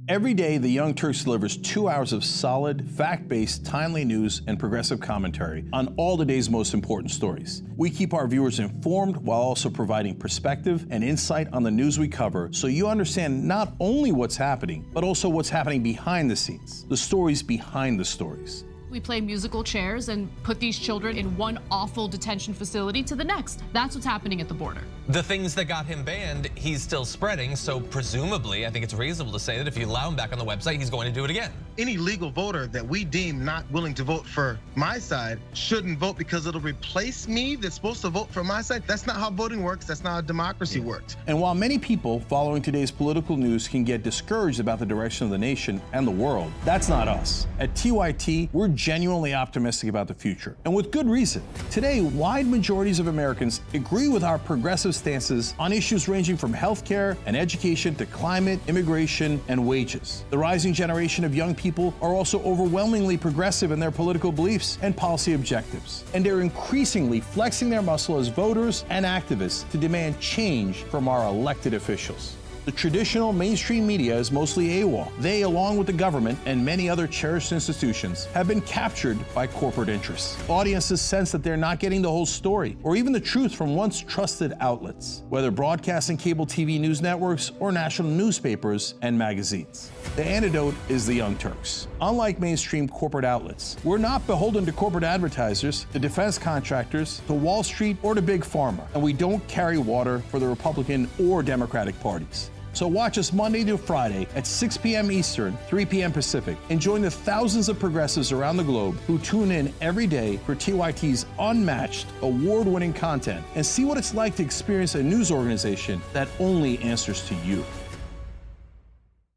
Speaker 8: Every day, the Young Turks delivers 2 hours of solid, fact-based, timely news and progressive commentary on all the day's most important stories. We keep our viewers informed while also providing perspective and insight on the news we cover, so you understand not only what's happening, but also what's happening behind the scenes, the stories behind the stories.
Speaker 17: We play musical chairs and put these children in one awful detention facility to the next. That's what's happening at the border.
Speaker 18: The things that got him banned, he's still spreading, so presumably, I think it's reasonable to say that if you allow him back on the website, he's going to do it again.
Speaker 13: Any legal voter that we deem not willing to vote for my side shouldn't vote because it'll replace me that's supposed to vote for my side. That's not how voting works. That's not how democracy works.
Speaker 8: And while many people following today's political news can get discouraged about the direction of the nation and the world, that's not us. At TYT, we're genuinely optimistic about the future, and with good reason. Today, wide majorities of Americans agree with our progressive stances on issues ranging from healthcare and education to climate, immigration, and wages. The rising generation of young people are also overwhelmingly progressive in their political beliefs and policy objectives, and they're increasingly flexing their muscle as voters and activists to demand change from our elected officials. The traditional mainstream media is mostly AWOL. They, along with the government and many other cherished institutions, have been captured by corporate interests. Audiences sense that they're not getting the whole story, or even the truth from once trusted outlets, whether broadcast and cable TV news networks or national newspapers and magazines. The antidote is the Young Turks. Unlike mainstream corporate outlets, we're not beholden to corporate advertisers, to defense contractors, to Wall Street, or to Big Pharma, and we don't carry water for the Republican or Democratic parties. So watch us Monday to Friday at 6 p.m. Eastern, 3 p.m. Pacific, and join the thousands of progressives around the globe who tune in every day for TYT's unmatched, award-winning content and see what it's like to experience a news organization that only answers to you.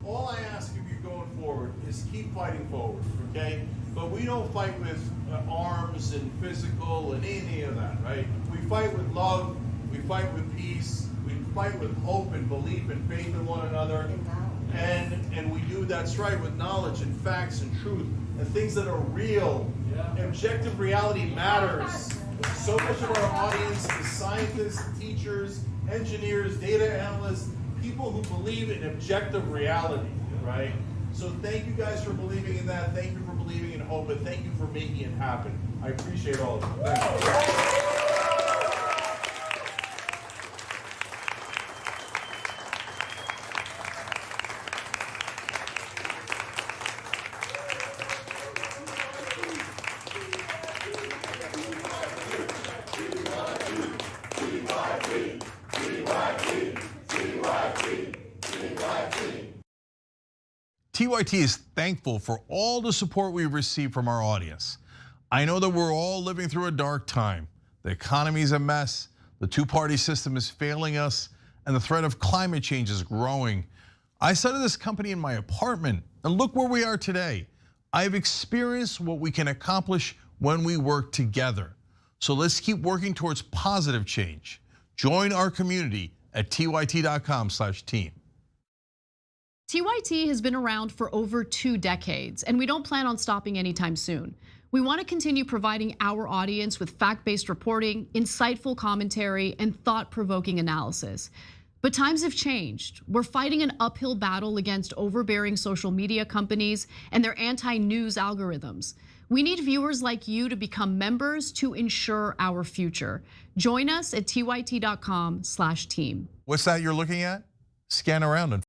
Speaker 8: All I ask of you going forward is keep fighting forward, okay? But we don't fight with arms and physical and any of that, right? We fight with love, we fight with peace, we fight with hope and belief and faith in one another. And we do, that's right, with knowledge and facts and truth and things that are real. Objective reality matters. So much of our audience is scientists, teachers, engineers, data analysts, people who believe in objective reality, right? So thank you guys for believing in that. Thank you for believing in hope, and thank you for making it happen. I appreciate all of you. Thank you. TYT is thankful for all the support we've received from our audience. I know that we're all living through a dark time. The economy is a mess, the two-party system is failing us, and the threat of climate change is growing. I started this company in my apartment, and look where we are today. I've experienced what we can accomplish when we work together. So let's keep working towards positive change. Join our community at tyt.com/team.
Speaker 17: TYT has been around for over 2 decades, and we don't plan on stopping anytime soon. We want to continue providing our audience with fact-based reporting, insightful commentary, and thought-provoking analysis. But times have changed. We're fighting an uphill battle against overbearing social media companies and their anti-news algorithms. We need viewers like you to become members to ensure our future. Join us at tyt.com/team.
Speaker 8: What's that you're looking at? Scan around and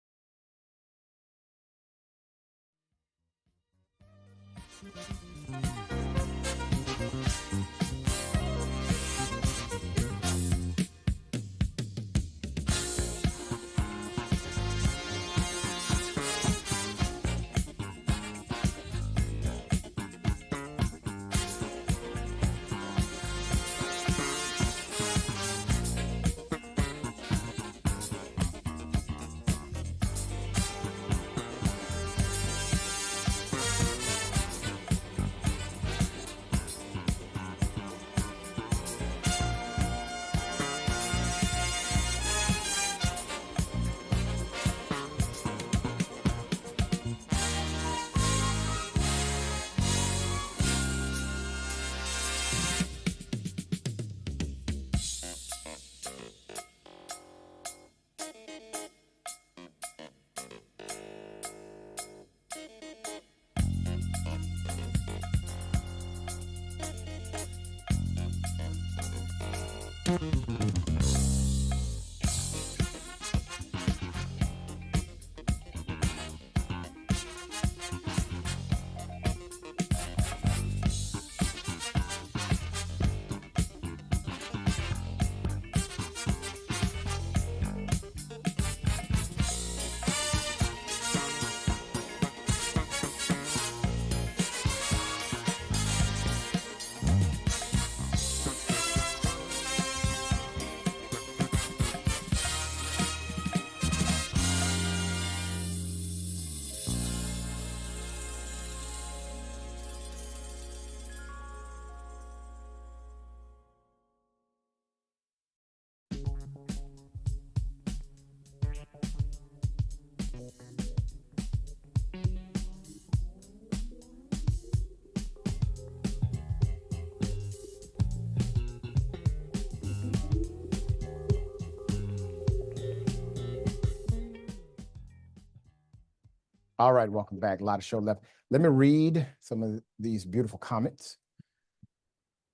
Speaker 3: All right, welcome back. A lot of show left. Let me read some of these beautiful comments.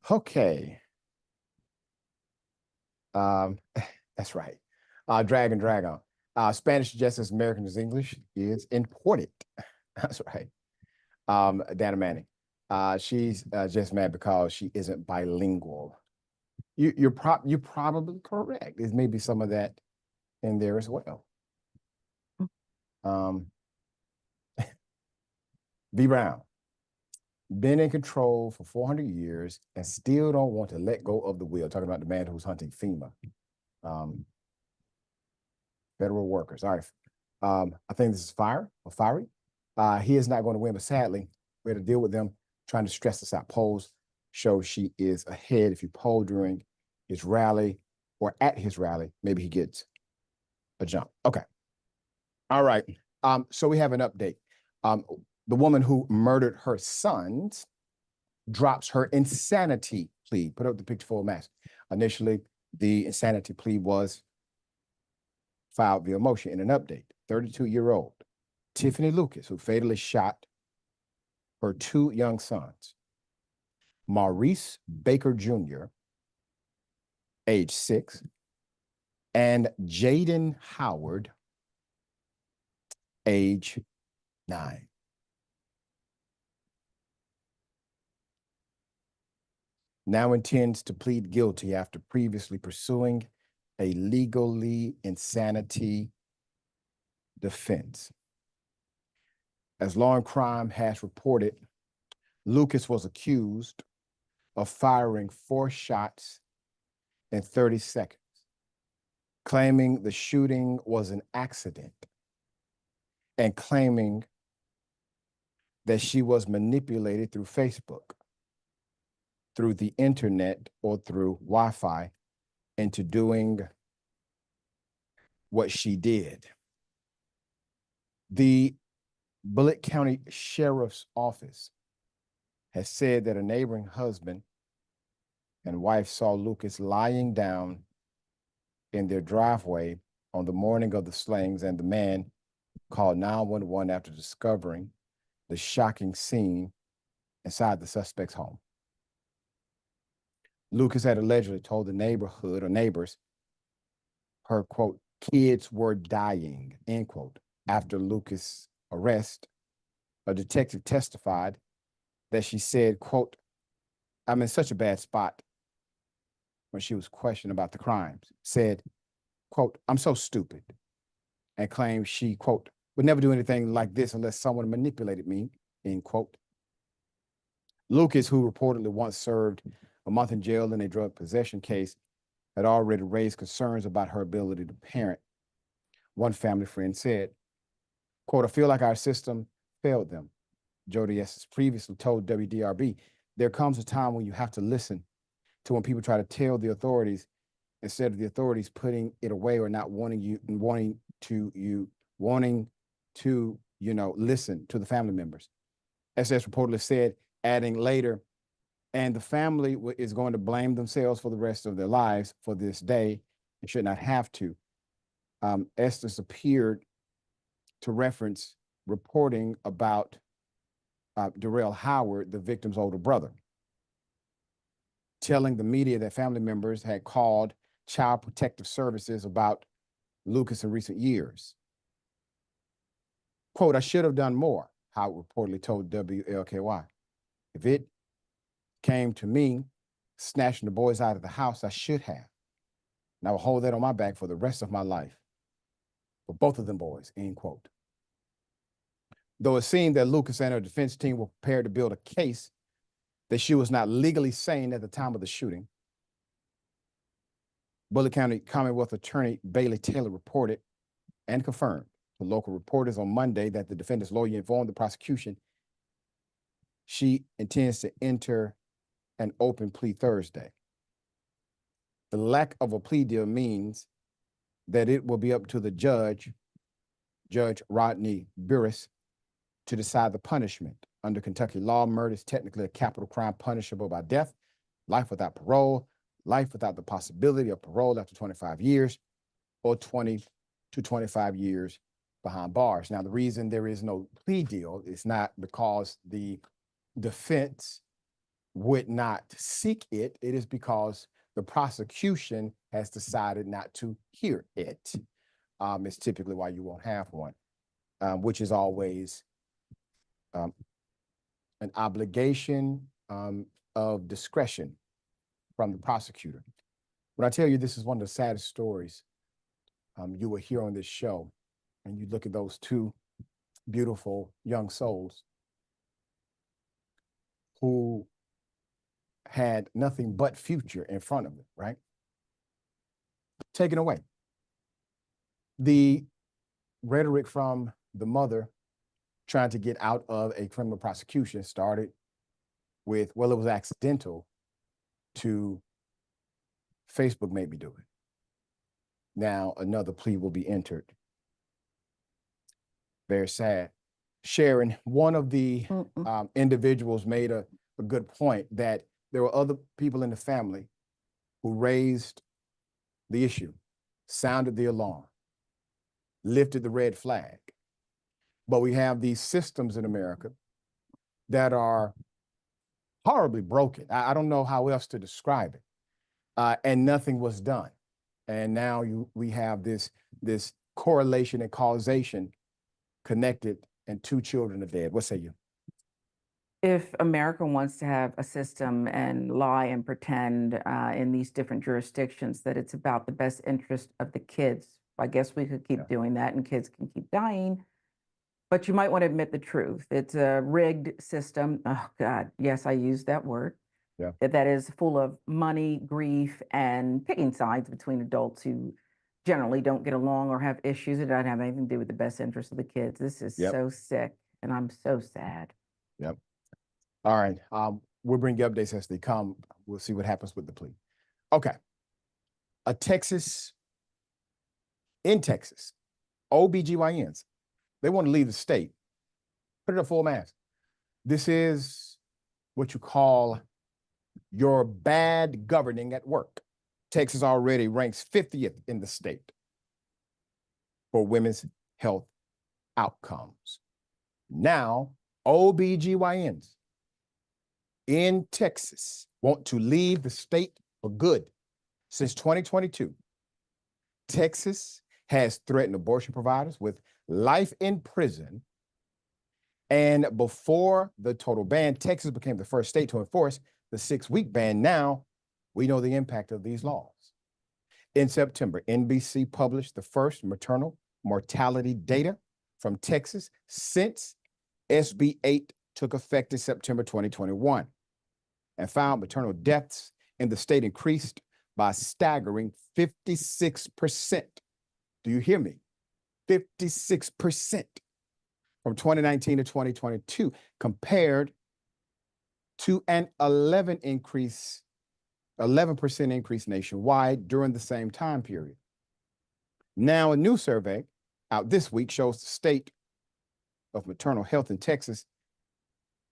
Speaker 3: Okay. That's right. Dragon. Spanish just as American as English is important. That's right. Dana Manning. She's just mad because she isn't bilingual. You're probably correct. There's maybe some of that in there as well. B. Brown. Been in control for 400 years and still don't want to let go of the wheel. Talking about the man who's hunting FEMA. Federal workers. All right. I think this is fiery. He is not going to win, but sadly, we had to deal with them trying to stress us out. Polls show she is ahead. If you poll during his rally or at his rally, maybe he gets a jump. Okay. All right. So we have an update. The woman who murdered her sons drops her insanity plea. Put up the picture for a mask. Initially, the insanity plea was filed via motion. In an update, 32-year-old Tiffany Lucas, who fatally shot her two young sons, Maurice Baker Jr., age 6, and Jaden Howard, age 9. Now intends to plead guilty after previously pursuing a legally insanity defense. As Law and Crime has reported, Lucas was accused of firing 4 shots in 30 seconds, claiming the shooting was an accident and claiming that she was manipulated through Facebook, through the internet, or through Wi-Fi into doing what she did. The Bullitt County Sheriff's Office has said that a neighboring husband and wife saw Lucas lying down in their driveway on the morning of the slayings, and the man called 911 after discovering the shocking scene inside the suspect's home. Lucas had allegedly told the neighborhood or neighbors her, quote, kids were dying, end quote. After Lucas' arrest, a detective testified that she said, quote, I'm in such a bad spot, when she was questioned about the crimes, said, quote, I'm so stupid, and claimed she, quote, would never do anything like this unless someone manipulated me, end quote. Lucas, who reportedly once served a month in jail in a drug possession case, had already raised concerns about her ability to parent. One family friend said, quote, I feel like our system failed them. Jody S. has previously told WDRB, there comes a time when you have to listen to when people try to tell the authorities instead of the authorities putting it away or not wanting to, listen to the family members. SS reportedly said, adding later, and the family is going to blame themselves for the rest of their lives for this day and should not have to. Estes appeared to reference reporting about Darrell Howard, the victim's older brother. telling the media that family members had called Child Protective Services about Lucas in recent years. Quote, "I should have done more," Howard reportedly told WLKY. "If it came to me snatching the boys out of the house, I should have. And I will hold that on my back for the rest of my life. For both of them boys," end quote. Though it seemed that Lucas and her defense team were prepared to build a case that she was not legally sane at the time of the shooting, Bullitt County Commonwealth Attorney Bailey Taylor reported and confirmed to local reporters on Monday that the defendant's lawyer informed the prosecution she intends to enter an open plea Thursday. The lack of a plea deal means that it will be up to the Judge Rodney Burris, to decide the punishment. Under Kentucky law, murder is technically a capital crime punishable by death, life without parole, life without the possibility of parole after 25 years, or 20 to 25 years behind bars. Now, the reason there is no plea deal is not because the defense would not seek it. It is because the prosecution has decided not to hear it. It's typically why you won't have one, which is always an obligation of discretion from the prosecutor. When I tell you this is one of the saddest stories you will hear on this show, and you look at those two beautiful young souls who had nothing but future in front of them, right? Taken away. The rhetoric from the mother trying to get out of a criminal prosecution started with, well, it was accidental, to Facebook made me do it. Now another plea will be entered. Very sad. Sharon, one of the individuals made a good point that there were other people in the family who raised the issue, sounded the alarm, lifted the red flag. But we have these systems in America that are horribly broken. I don't know how else to describe it. And nothing was done. And now we have this correlation and causation connected, and 2 children are dead. What say you?
Speaker 2: If America wants to have a system and lie and pretend in these different jurisdictions that it's about the best interest of the kids, I guess we could keep doing that and kids can keep dying. But you might want to admit the truth. It's a rigged system. Oh, God. Yes, I used that word.
Speaker 3: Yeah.
Speaker 2: That is full of money, grief, and picking sides between adults who generally don't get along or have issues. It doesn't have anything to do with the best interest of the kids. This is so sick, and I'm so sad.
Speaker 3: Yep. All right. We'll bring you updates as they come. We'll see what happens with the plea. Okay. In Texas, OBGYNs, they want to leave the state. Put it up full mask. This is what you call your bad governing at work. Texas already ranks 50th in the state for women's health outcomes. Now, OBGYNs in Texas want to leave the state for good. Since 2022, Texas has threatened abortion providers with life in prison. And before the total ban, Texas became the first state to enforce the 6-week ban. Now we know the impact of these laws. In September, NBC published the first maternal mortality data from Texas since SB 8 took effect in September 2021, and found maternal deaths in the state increased by a staggering 56%. Do you hear me? 56% from 2019 to 2022, compared to an 11% increase nationwide during the same time period. Now, a new survey out this week shows the state of maternal health in Texas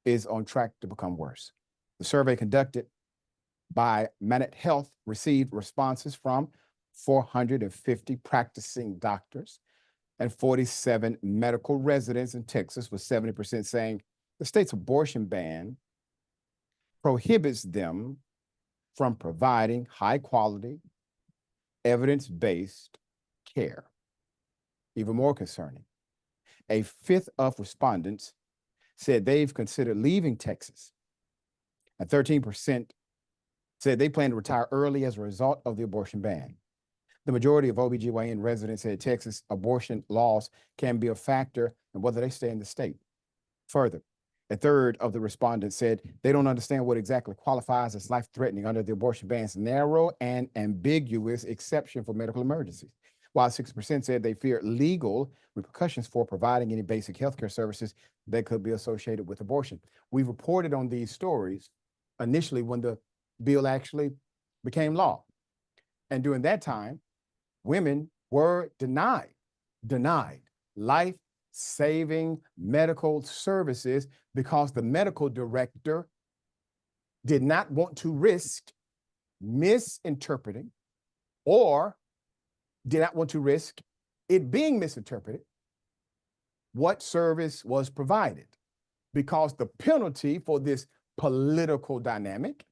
Speaker 3: is on track to become worse. The survey conducted by Manet Health received responses from 450 practicing doctors and 47 medical residents in Texas, with 70% saying the state's abortion ban prohibits them from providing high quality, evidence-based care. Even more concerning, a fifth of respondents said they've considered leaving Texas, and 13% said they plan to retire early as a result of the abortion ban. The majority of OBGYN residents said Texas abortion laws can be a factor in whether they stay in the state. Further, a third of the respondents said they don't understand what exactly qualifies as life-threatening under the abortion ban's narrow and ambiguous exception for medical emergencies, while 6% said they fear legal repercussions for providing any basic healthcare services that could be associated with abortion. We reported on these stories initially when the bill actually became law. And during that time, women were denied life-saving medical services because the medical director did not want to risk misinterpreting or did not want to risk it being misinterpreted what service was provided, because the penalty for this political dynamic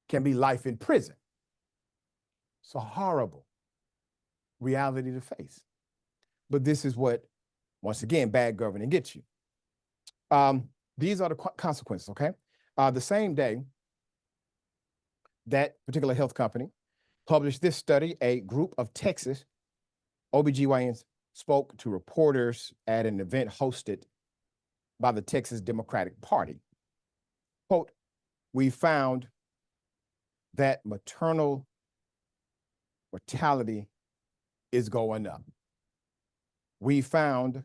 Speaker 3: can be life in prison. It's a horrible reality to face. But this is what, once again, bad governing gets you. These are the consequences, okay? The same day that particular health company published this study, a group of Texas OBGYNs spoke to reporters at an event hosted by the Texas Democratic Party. Quote, "We found that maternal mortality is going up. We found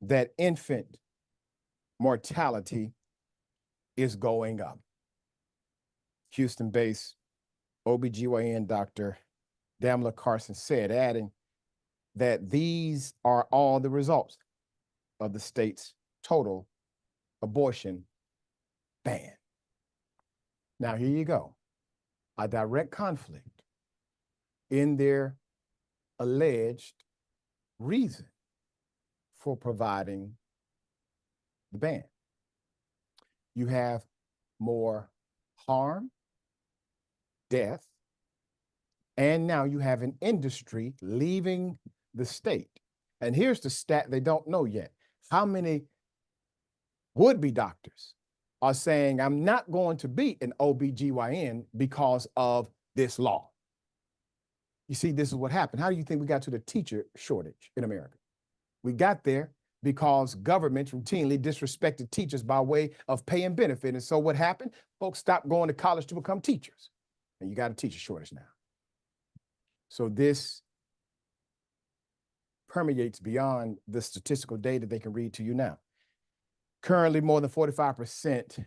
Speaker 3: that infant mortality is going up." Houston-based OBGYN Dr. Damla Carson said, adding that these are all the results of the state's total abortion ban. Now, here you go. A direct conflict in their alleged reason for providing the ban. You have more harm, death, and now you have an industry leaving the state. And here's the stat they don't know yet. How many would-be doctors are saying, I'm not going to be an OBGYN because of this law? You see, this is what happened. How do you think we got to the teacher shortage in America? We got there because governments routinely disrespected teachers by way of pay and benefit. And so what happened? Folks stopped going to college to become teachers. And you got a teacher shortage now. So this permeates beyond the statistical data they can read to you now. Currently, more than 45%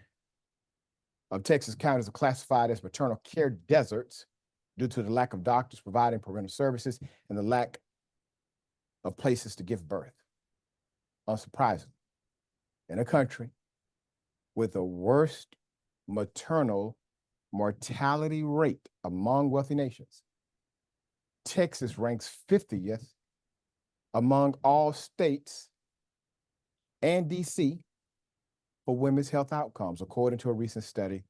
Speaker 3: of Texas counties are classified as maternal care deserts due to the lack of doctors providing parental services and the lack of places to give birth. Unsurprisingly, in a country with the worst maternal mortality rate among wealthy nations, Texas ranks 50th among all states and DC for women's health outcomes, according to a recent study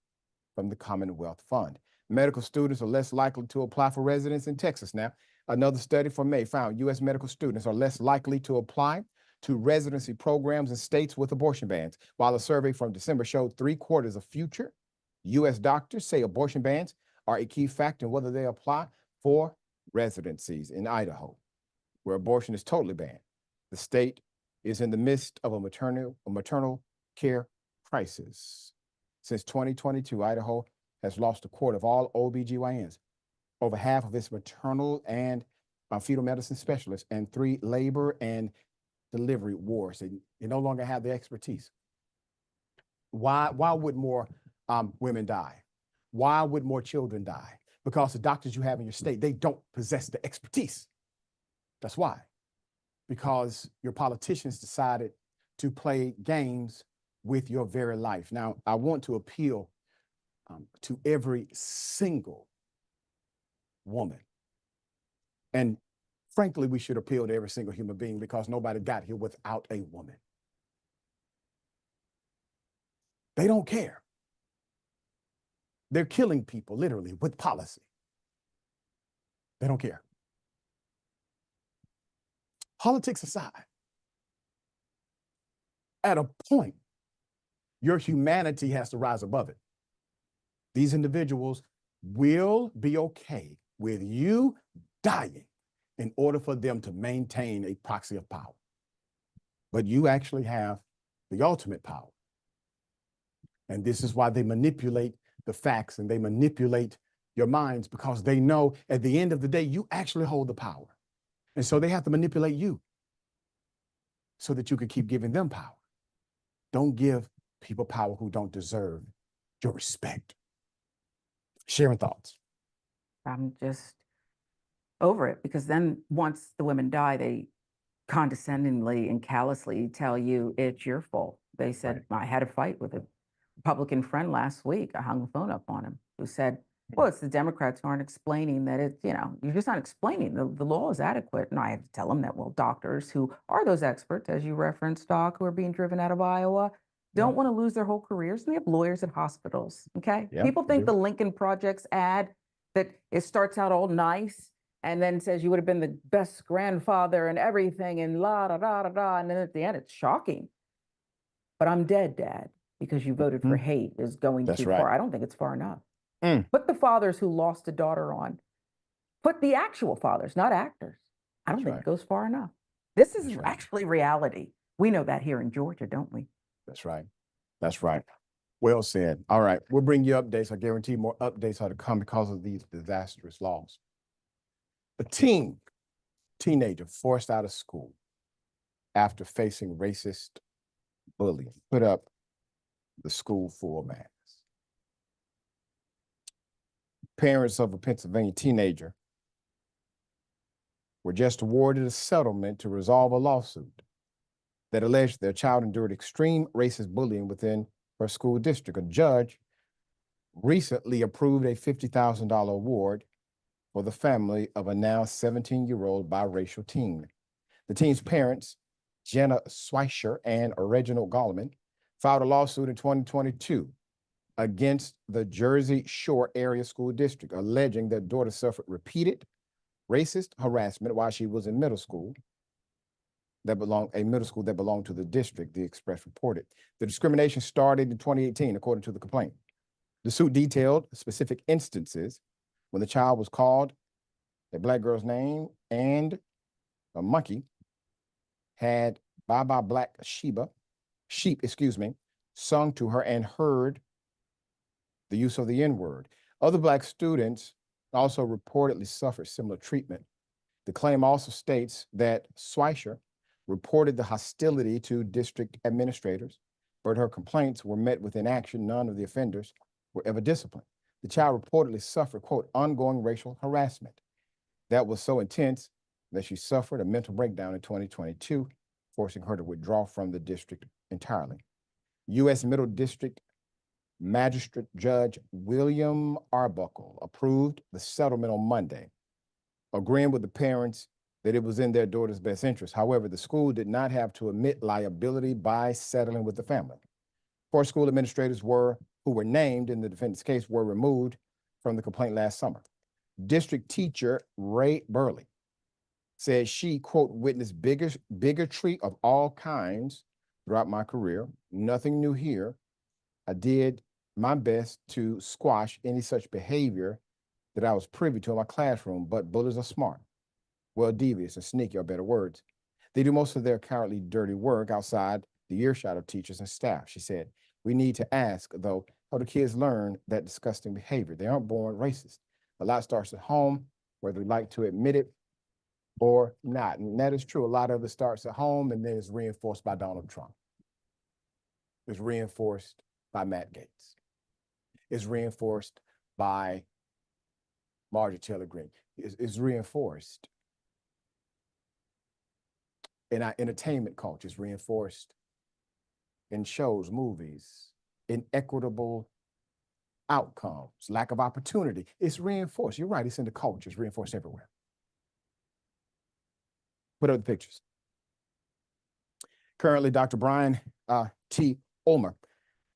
Speaker 3: from the Commonwealth Fund. Medical students are less likely to apply for residence in Texas now. Another study from May found U.S. medical students are less likely to apply to residency programs in states with abortion bans, while a survey from December showed 3/4 of future U.S. doctors say abortion bans are a key factor in whether they apply for residencies in Idaho, where abortion is totally banned. The state is in the midst of a maternal care crisis. Since 2022, Idaho has lost a quarter of all OBGYNs, over half of its maternal and fetal medicine specialists, and 3 labor and delivery wards. They no longer have the expertise. Why would more women die? Why would more children die? Because the doctors you have in your state, they don't possess the expertise. That's why. Because your politicians decided to play games with your very life. Now, I want to appeal to every single woman. And frankly, we should appeal to every single human being, because nobody got here without a woman. They don't care. They're killing people, literally, with policy. They don't care. Politics aside, at a point, your humanity has to rise above it. These individuals will be okay with you dying in order for them to maintain a proxy of power. But you actually have the ultimate power. And this is why they manipulate the facts and they manipulate your minds, because they know at the end of the day, you actually hold the power. And so they have to manipulate you so that you can keep giving them power. Don't give people power who don't deserve your respect. Sharing thoughts.
Speaker 2: I'm just over it, because then once the women die, they condescendingly and callously tell you it's your fault. They said, I had a fight with a Republican friend last week. I hung the phone up on him, who said, well, it's the Democrats who aren't explaining that it's, you're just not explaining the law is adequate. And I have to tell them that, well, doctors who are those experts, as you referenced, Doc, who are being driven out of Iowa, don't want to lose their whole careers. And they have lawyers at hospitals, okay?
Speaker 3: Yeah,
Speaker 2: People think the Lincoln Project's ad that it starts out all nice and then says you would have been the best grandfather and everything and la da da da da. And then at the end, it's shocking. But I'm dead, Dad, because you voted for hate is going too far. I don't think it's far enough. Put the fathers who lost a daughter on. Put the actual fathers, not actors. I don't think it goes far enough. This is actually reality. We know that here in Georgia, don't we?
Speaker 3: That's right. That's right. Well said. All right. We'll bring you updates. I guarantee more updates are to come because of these disastrous laws. A teenager forced out of school after facing racist bullying put up the school full mask. Parents of a Pennsylvania teenager were just awarded a settlement to resolve a lawsuit that alleged their child endured extreme racist bullying within her school district. A judge recently approved a $50,000 award for the family of a now 17-year-old biracial teen. The teen's parents, Jenna Swisher and Reginald Goldman, filed a lawsuit in 2022 against the Jersey Shore Area School District, alleging their daughter suffered repeated racist harassment while she was in middle school that belonged to the district, the Express reported. The discrimination started in 2018, according to the complaint. The suit detailed specific instances when the child was called a Black girl's name and a monkey, had Baba Black sheep, sung to her and heard the use of the N-word. Other Black students also reportedly suffered similar treatment. The claim also states that Swisher reported the hostility to district administrators, but her complaints were met with inaction. None of the offenders were ever disciplined. The child reportedly suffered, quote, ongoing racial harassment that was so intense that she suffered a mental breakdown in 2022, forcing her to withdraw from the district entirely. U.S. Middle District Magistrate Judge William Arbuckle approved the settlement on Monday, agreeing with the parents that it was in their daughter's best interest. However, the school did not have to admit liability by settling with the family. 4 school administrators who were named in the defendant's case were removed from the complaint last summer. District teacher Ray Burley said she, quote, witnessed bigotry of all kinds throughout my career. Nothing new here. I did my best to squash any such behavior that I was privy to in my classroom, but bullies are smart, well, devious and sneaky are better words. They do most of their cowardly, dirty work outside the earshot of teachers and staff, she said. We need to ask, though, how do kids learn that disgusting behavior? They aren't born racist. A lot starts at home, whether we like to admit it or not. And that is true. A lot of it starts at home and then it's reinforced by Donald Trump. It's reinforced by Matt Gaetz. It's reinforced by Marjorie Taylor Greene. It's reinforced in our entertainment culture. It's reinforced in shows, movies, inequitable outcomes, lack of opportunity. It's reinforced. You're right, it's in the culture. It's reinforced everywhere. Put up the pictures. Currently, Dr. Brian T. Ulmer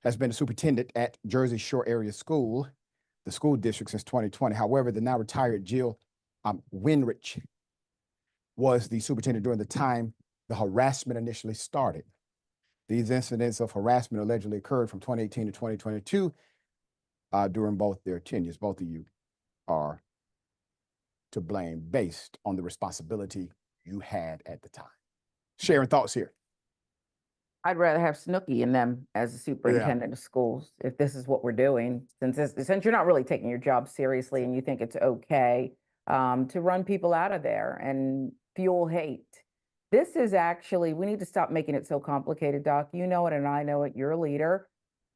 Speaker 3: has been a superintendent at Jersey Shore Area School the school district since 2020. However, the now retired Jill Winrich was the superintendent during the time the harassment initially started. These incidents of harassment allegedly occurred from 2018 to 2022 during both their tenures. Both of you are to blame based on the responsibility you had at the time. Sharing thoughts here.
Speaker 2: I'd rather have Snooki and them as a superintendent of schools if this is what we're doing, since you're not really taking your job seriously and you think it's okay to run people out of there and fuel hate. This is actually, we need to stop making it so complicated, Doc. You know it and I know it. You're a leader.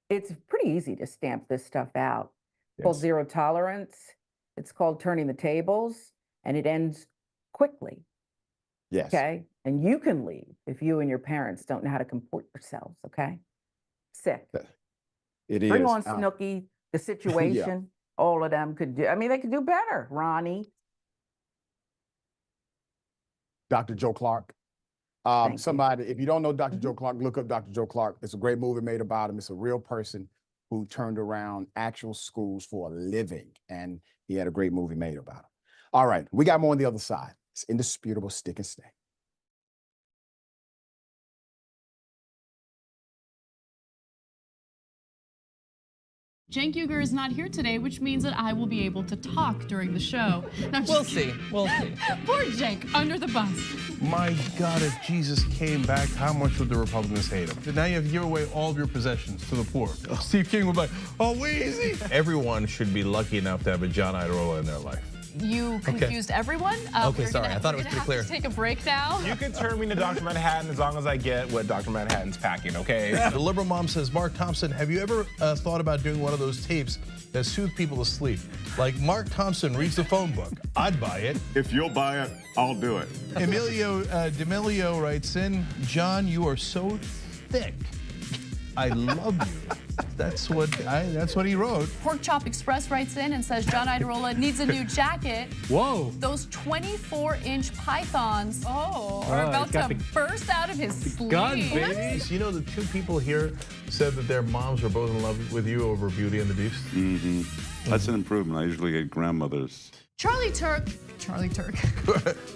Speaker 2: It's pretty easy to stamp this stuff out. It's called zero tolerance. It's called turning the tables, and it ends quickly.
Speaker 3: Yes.
Speaker 2: Okay. And you can leave if you and your parents don't know how to comport yourselves. Okay. Sick.
Speaker 3: It is.
Speaker 2: Bring on Snooki, the situation. All of them could do. I mean, they could do better. Ronnie.
Speaker 3: Dr. Joe Clark. Somebody, if you don't know Dr. Joe Clark, look up Dr. Joe Clark. It's a great movie made about him. It's a real person who turned around actual schools for a living, and he had a great movie made about him. All right, we got more on the other side. It's indisputable, stick and stay.
Speaker 17: Cenk Uygur is not here today, which means that I will be able to talk during the show. No,
Speaker 18: We'll see. We'll see.
Speaker 17: Poor Cenk, under the bus.
Speaker 14: My God, if Jesus came back, how much would the Republicans hate him? Now you have to give away all of your possessions to the poor. Steve King would be like, oh, Weezy. Everyone should be lucky enough to have a John Iadarola in their life.
Speaker 17: You confused everyone.
Speaker 18: Okay, sorry. I thought it was pretty clear.
Speaker 17: Take a break now.
Speaker 4: You can turn me to Dr. Manhattan as long as I get what Dr. Manhattan's packing, okay?
Speaker 14: The liberal mom says, Mark Thompson, have you ever thought about doing one of those tapes that soothe people to sleep? Like Mark Thompson reads the phone book. I'd buy it.
Speaker 15: If you'll buy it, I'll do it.
Speaker 14: Emilio D'Amelio writes in, John, you are so thick. I love you. That's what he wrote.
Speaker 17: Pork Chop Express writes in and says John Iadarola needs a new jacket.
Speaker 14: Whoa.
Speaker 17: Those 24-inch pythons are about to burst out of his sleeve.
Speaker 14: Gun, baby. You know, the two people here said that their moms were both in love with you over Beauty and the Beast.
Speaker 15: Mm-hmm. That's an improvement. I usually get grandmothers.
Speaker 17: Charlie Turk.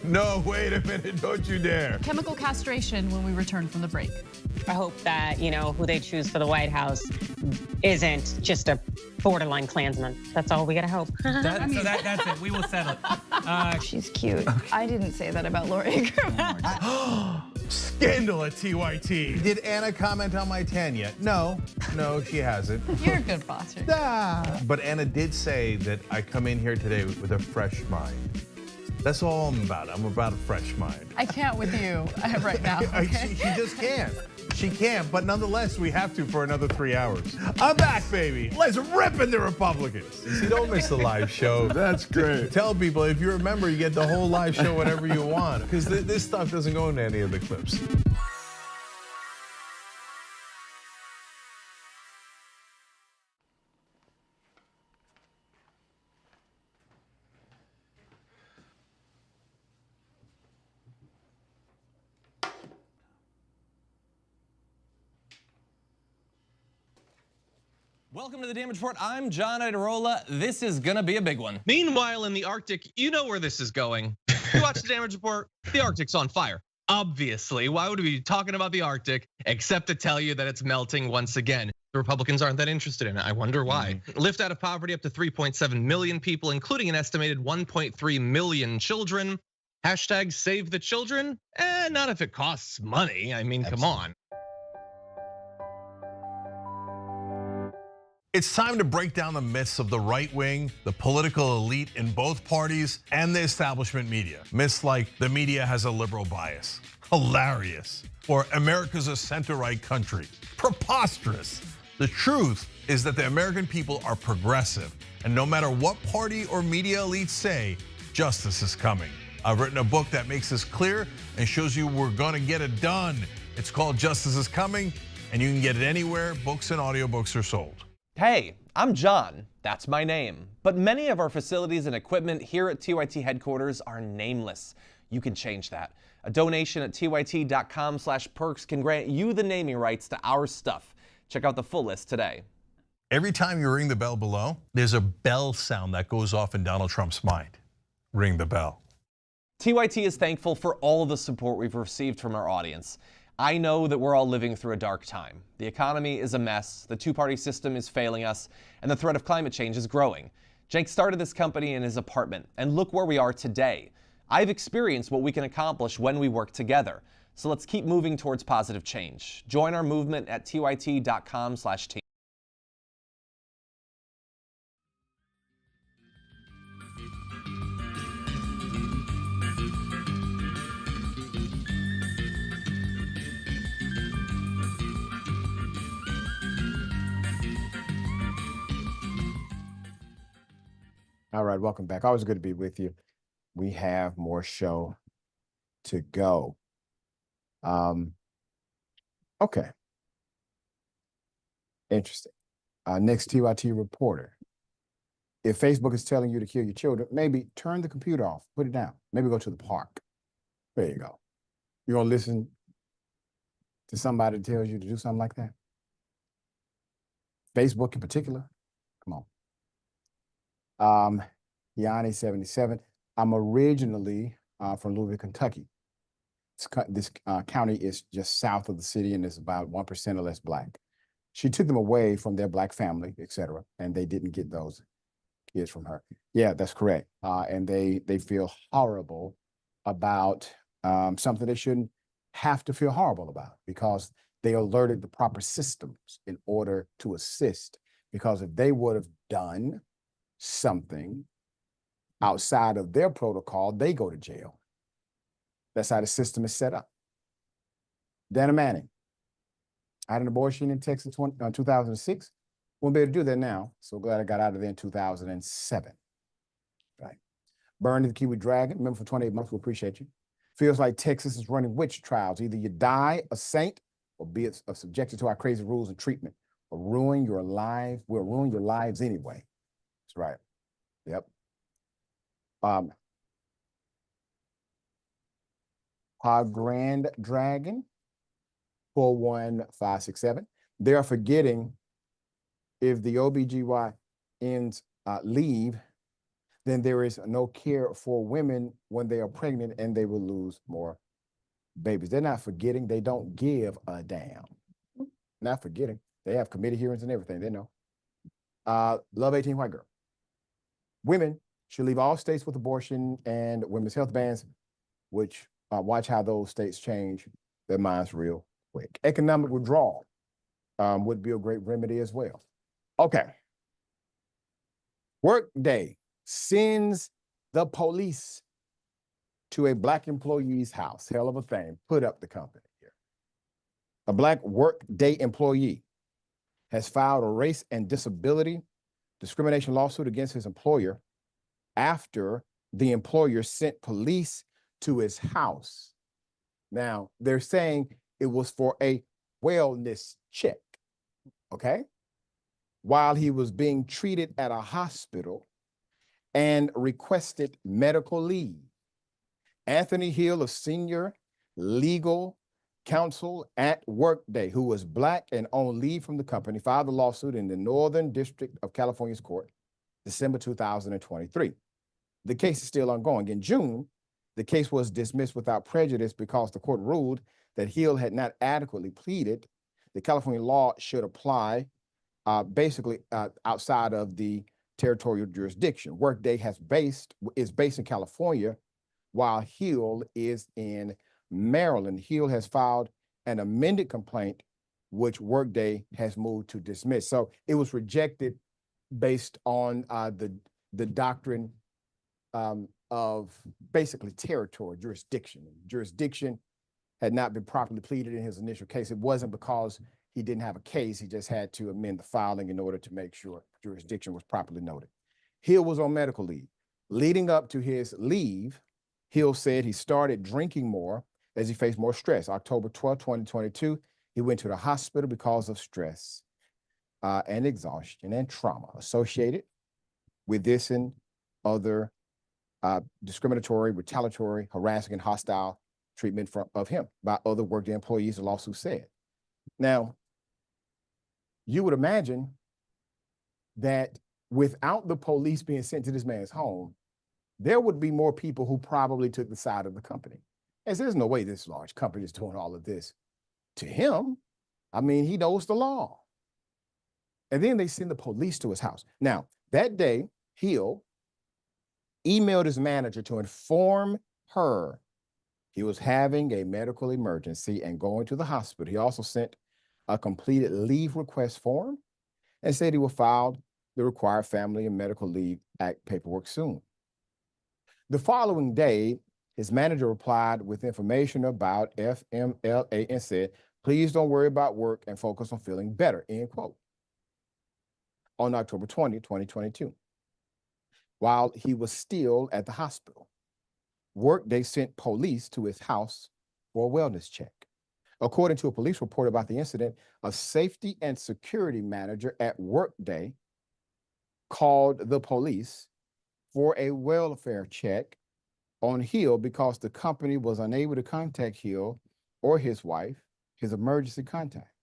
Speaker 14: No, wait a minute, don't you dare.
Speaker 17: Chemical castration when we return from the break.
Speaker 22: I hope that, who they choose for the White House isn't just a borderline Klansman. That's all we gotta hope.
Speaker 12: That's it. We will settle it.
Speaker 22: She's cute.
Speaker 17: I didn't say that about Laura Ingraham.
Speaker 14: Scandal at TYT. Did Anna comment on my tan yet? No, she hasn't.
Speaker 17: You're a good boss.
Speaker 14: But Anna did say that I come in here today with a fresh mind. That's all I'm about. I'm about a fresh mind.
Speaker 17: I can't with you right now. Okay?
Speaker 14: She just can't. She can't, but nonetheless, we have to for another 3 hours. I'm back, baby. Let's rip in the Republicans. See, don't miss the live show.
Speaker 15: That's great.
Speaker 14: Tell people, if you're a member, you get the whole live show whenever you want, because this stuff doesn't go into any of the clips.
Speaker 18: Welcome to the Damage Report. I'm John Iadarola. This is gonna be a big one.
Speaker 23: Meanwhile, in the Arctic, you know where this is going. You watch the Damage Report, the Arctic's on fire. Obviously, why would we be talking about the Arctic except to tell you that it's melting once again? The Republicans aren't that interested in it. I wonder why. Lift out of poverty up to 3.7 million people, including an estimated 1.3 million children. Hashtag save the children? Not if it costs money. I mean, come on.
Speaker 14: It's time to break down the myths of the right wing, the political elite in both parties, and the establishment media. Myths like the media has a liberal bias. Hilarious. Or America's a center-right country. Preposterous. The truth is that the American people are progressive, and no matter what party or media elites say, justice is coming. I've written a book that makes this clear and shows you we're gonna get it done. It's called Justice is Coming, and you can get it anywhere books and audiobooks are sold.
Speaker 18: Hey, I'm John, that's my name. But many of our facilities and equipment here at TYT headquarters are nameless. You can change that. A donation at tyt.com/perks can grant you the naming rights to our stuff. Check out the full list today.
Speaker 8: Every time you ring the bell below, there's a bell sound that goes off in Donald Trump's mind. Ring the bell.
Speaker 18: TYT is thankful for all of the support we've received from our audience. I know that we're all living through a dark time. The economy is a mess, the two-party system is failing us, and the threat of climate change is growing. Jake started this company in his apartment, and look where we are today. I've experienced what we can accomplish when we work together. So let's keep moving towards positive change. Join our movement at tyt.com/team.
Speaker 3: All right, welcome back. Always good to be with you. We have more show to go. Okay. Interesting. Next TYT reporter. If Facebook is telling you to kill your children, maybe turn the computer off, put it down. Maybe go to the park. There you go. You're gonna listen to somebody that tells you to do something like that? Facebook in particular? Come on. Yanni 77. I'm originally from Louisville, Kentucky. This county is just south of the city and is about 1% or less Black. She took them away from their Black family, etc., and they didn't get those kids from her. Yeah, that's correct. And they feel horrible about something they shouldn't have to feel horrible about, because they alerted the proper systems in order to assist. Because if they would have done something outside of their protocol, they go to jail. That's how the system is set up. Dana Manning. I had an abortion in Texas in 2006. Won't be able to do that now. So glad I got out of there in 2007. Right. Bernie the Kiwi Dragon, member for 28 months, we appreciate you. Feels like Texas is running witch trials. Either you die a saint or be subjected to our crazy rules and treatment, or ruin your life. We'll ruin your lives anyway. That's right. Yep. Our Grand Dragon, 41567. They are forgetting if the OBGYNs leave, then there is no care for women when they are pregnant and they will lose more babies. They're not forgetting. They don't give a damn. Not forgetting. They have committee hearings and everything. They know. Love 18 white girl. Women should leave all states with abortion and women's health bans, which watch how those states change their minds real quick. Economic withdrawal would be a great remedy as well. Okay. Workday sends the police to a Black employee's house. Hell of a thing. Put up the company here. A Black Workday employee has filed a race and disability discrimination lawsuit against his employer after the employer sent police to his house. Now, they're saying it was for a wellness check, okay? While he was being treated at a hospital and requested medical leave. Anthony Hill, a senior legal counsel at Workday, who was Black and on leave from the company, filed a lawsuit in the Northern District of California's court, December 2023. The case is still ongoing. In June, the case was dismissed without prejudice because the court ruled that Hill had not adequately pleaded. The California law should apply basically outside of the territorial jurisdiction. Workday is based in California, while Hill is in Maryland. Hill has filed an amended complaint, which Workday has moved to dismiss. So it was rejected based on the doctrine of basically territory, jurisdiction. Jurisdiction had not been properly pleaded in his initial case. It wasn't because he didn't have a case, he just had to amend the filing in order to make sure jurisdiction was properly noted. Hill was on medical leave. Leading up to his leave, Hill said he started drinking more as he faced more stress. October 12, 2022, he went to the hospital because of stress and exhaustion and trauma associated with this and other discriminatory, retaliatory, harassing, and hostile treatment of him by other Workday employees, the lawsuit said. Now, you would imagine that without the police being sent to this man's home, there would be more people who probably took the side of the company. As there's no way this large company is doing all of this to him. I mean, he knows the law. And then they send the police to his house. Now, that day, Hill emailed his manager to inform her he was having a medical emergency and going to the hospital. He also sent a completed leave request form and said he will file the required Family and Medical Leave Act paperwork soon. The following day, his manager replied with information about FMLA and said, "Please don't worry about work and focus on feeling better," end quote. On October 20, 2022, while he was still at the hospital, Workday sent police to his house for a wellness check. According to a police report about the incident, a safety and security manager at Workday called the police for a welfare check on Hill because the company was unable to contact Hill or his wife, his emergency contact.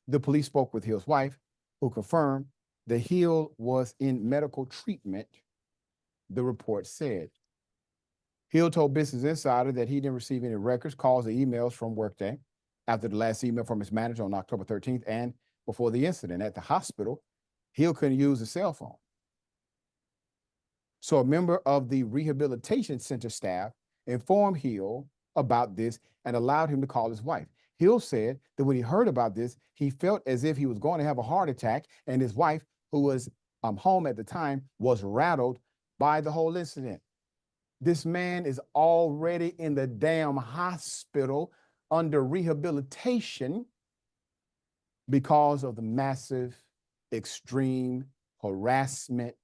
Speaker 3: The police spoke with Hill's wife, who confirmed that Hill was in medical treatment, the report said. Hill told Business Insider that he didn't receive any records, calls, or emails from Workday after the last email from his manager on October 13th and before the incident. At the hospital, Hill couldn't use a cell phone. So a member of the rehabilitation center staff informed Hill about this and allowed him to call his wife. Hill said that when he heard about this, he felt as if he was going to have a heart attack, and his wife, who was home at the time, was rattled by the whole incident. This man is already in the damn hospital under rehabilitation because of the massive, extreme harassment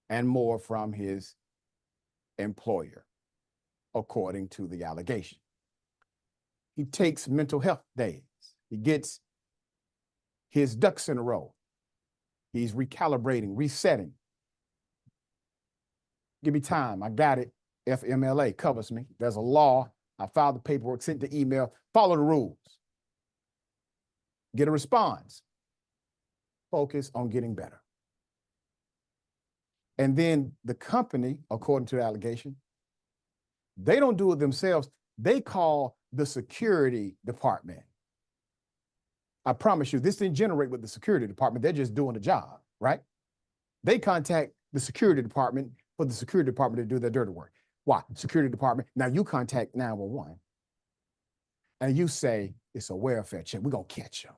Speaker 3: and more from his employer, according to the allegation. He takes mental health days. He gets his ducks in a row. He's recalibrating, resetting. Give me time. I got it. FMLA covers me. There's a law. I filed the paperwork, sent the email, follow the rules. Get a response. Focus on getting better. And then the company, according to the allegation, they don't do it themselves. They call the security department. I promise you, this didn't generate with the security department. They're just doing the job, right? They contact the security department for the security department to do their dirty work. Why? Security department. Now you contact 911 and you say, it's a welfare check. We're going to catch you.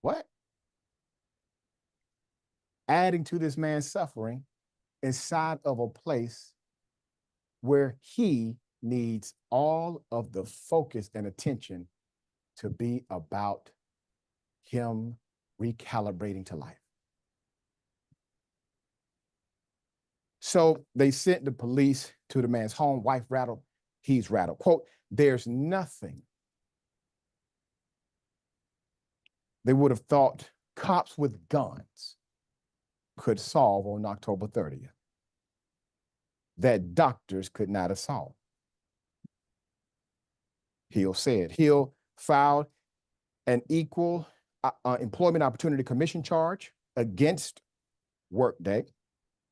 Speaker 3: What? Adding to this man's suffering inside of a place where he needs all of the focus and attention to be about him recalibrating to life. So they sent the police to the man's home. Wife rattled, he's rattled. Quote, there's nothing they would have thought cops with guns could solve on October 30th that doctors could not have solved. Hill said. Hill filed an equal employment opportunity commission charge against Workday,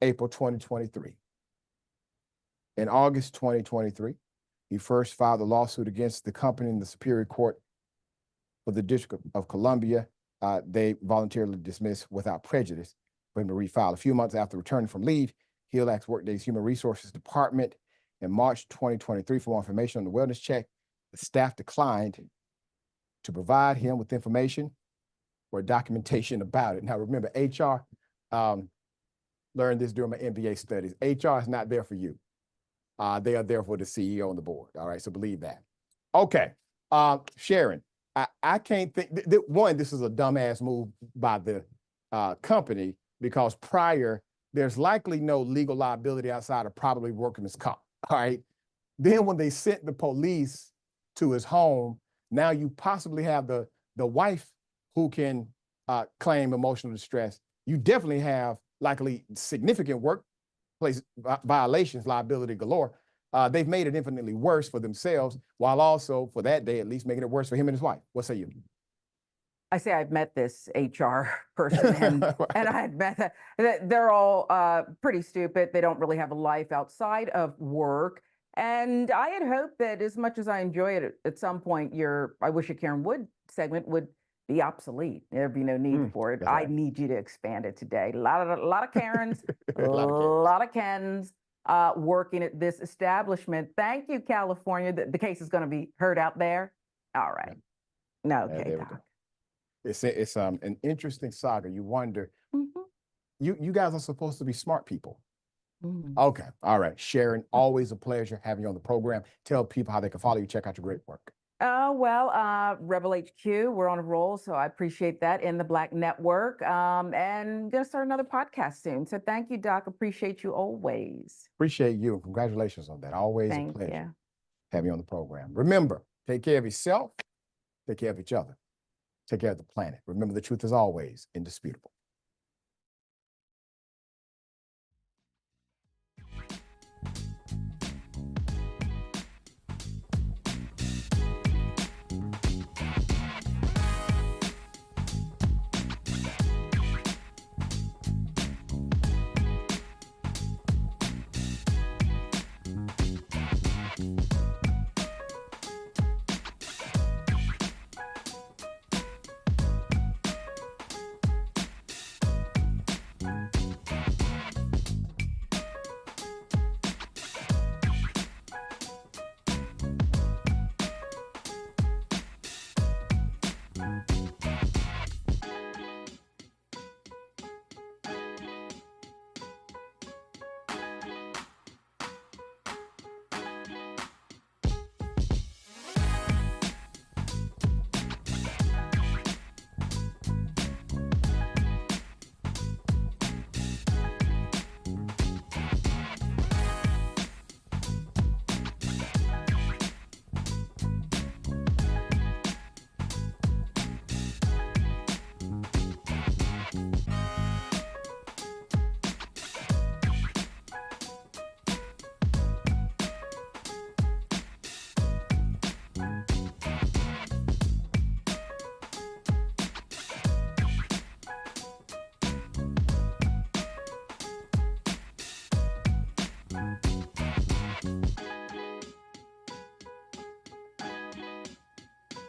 Speaker 3: April 2023. In August 2023, he first filed a lawsuit against the company in the Superior Court for the District of Columbia. They voluntarily dismissed without prejudice for him to refile. A few months after returning from leave, Hill asked Workday's Human Resources Department in March 2023 for more information on the wellness check. The staff declined to provide him with information or documentation about it. Now, remember, HR, learned this during my MBA studies. HR is not there for you. They are there for the CEO and the board. All right, so believe that. Okay, Sharon, I can't think, one, this is a dumbass move by the company because prior, there's likely no legal liability outside of probably workman's comp, all right? Then when they sent the police to his home, now you possibly have the wife who can claim emotional distress. You definitely have likely significant workplace violations, liability galore. They've made it infinitely worse for themselves, while also, for that day at least, making it worse for him and his wife. What say you?
Speaker 2: I say I've met this HR person, and I've met that they're all pretty stupid. They don't really have a life outside of work. And I had hoped that as much as I enjoy it, at some point, I Wish a Karen Would segment would be obsolete. There'd be no need for it. I need you to expand it today. A lot of Karens, a lot of Kens working at this establishment. Thank you, California. The case is going to be heard out there. All right. No, okay, Doc.
Speaker 3: It's an interesting saga. You wonder, you guys are supposed to be smart people. Okay, all right. Sharon, always a pleasure having you on the program. Tell people how they can follow you, check out your great work.
Speaker 2: Rebel HQ, we're on a roll, so I appreciate that, in the Black Network, and gonna start another podcast soon. So thank you, Doc. Appreciate you always.
Speaker 3: Appreciate you. Congratulations on that. Always a pleasure
Speaker 2: you.
Speaker 3: having you on the program. Remember, take care of yourself, take care of each other, take care of the planet. Remember, the truth is always indisputable.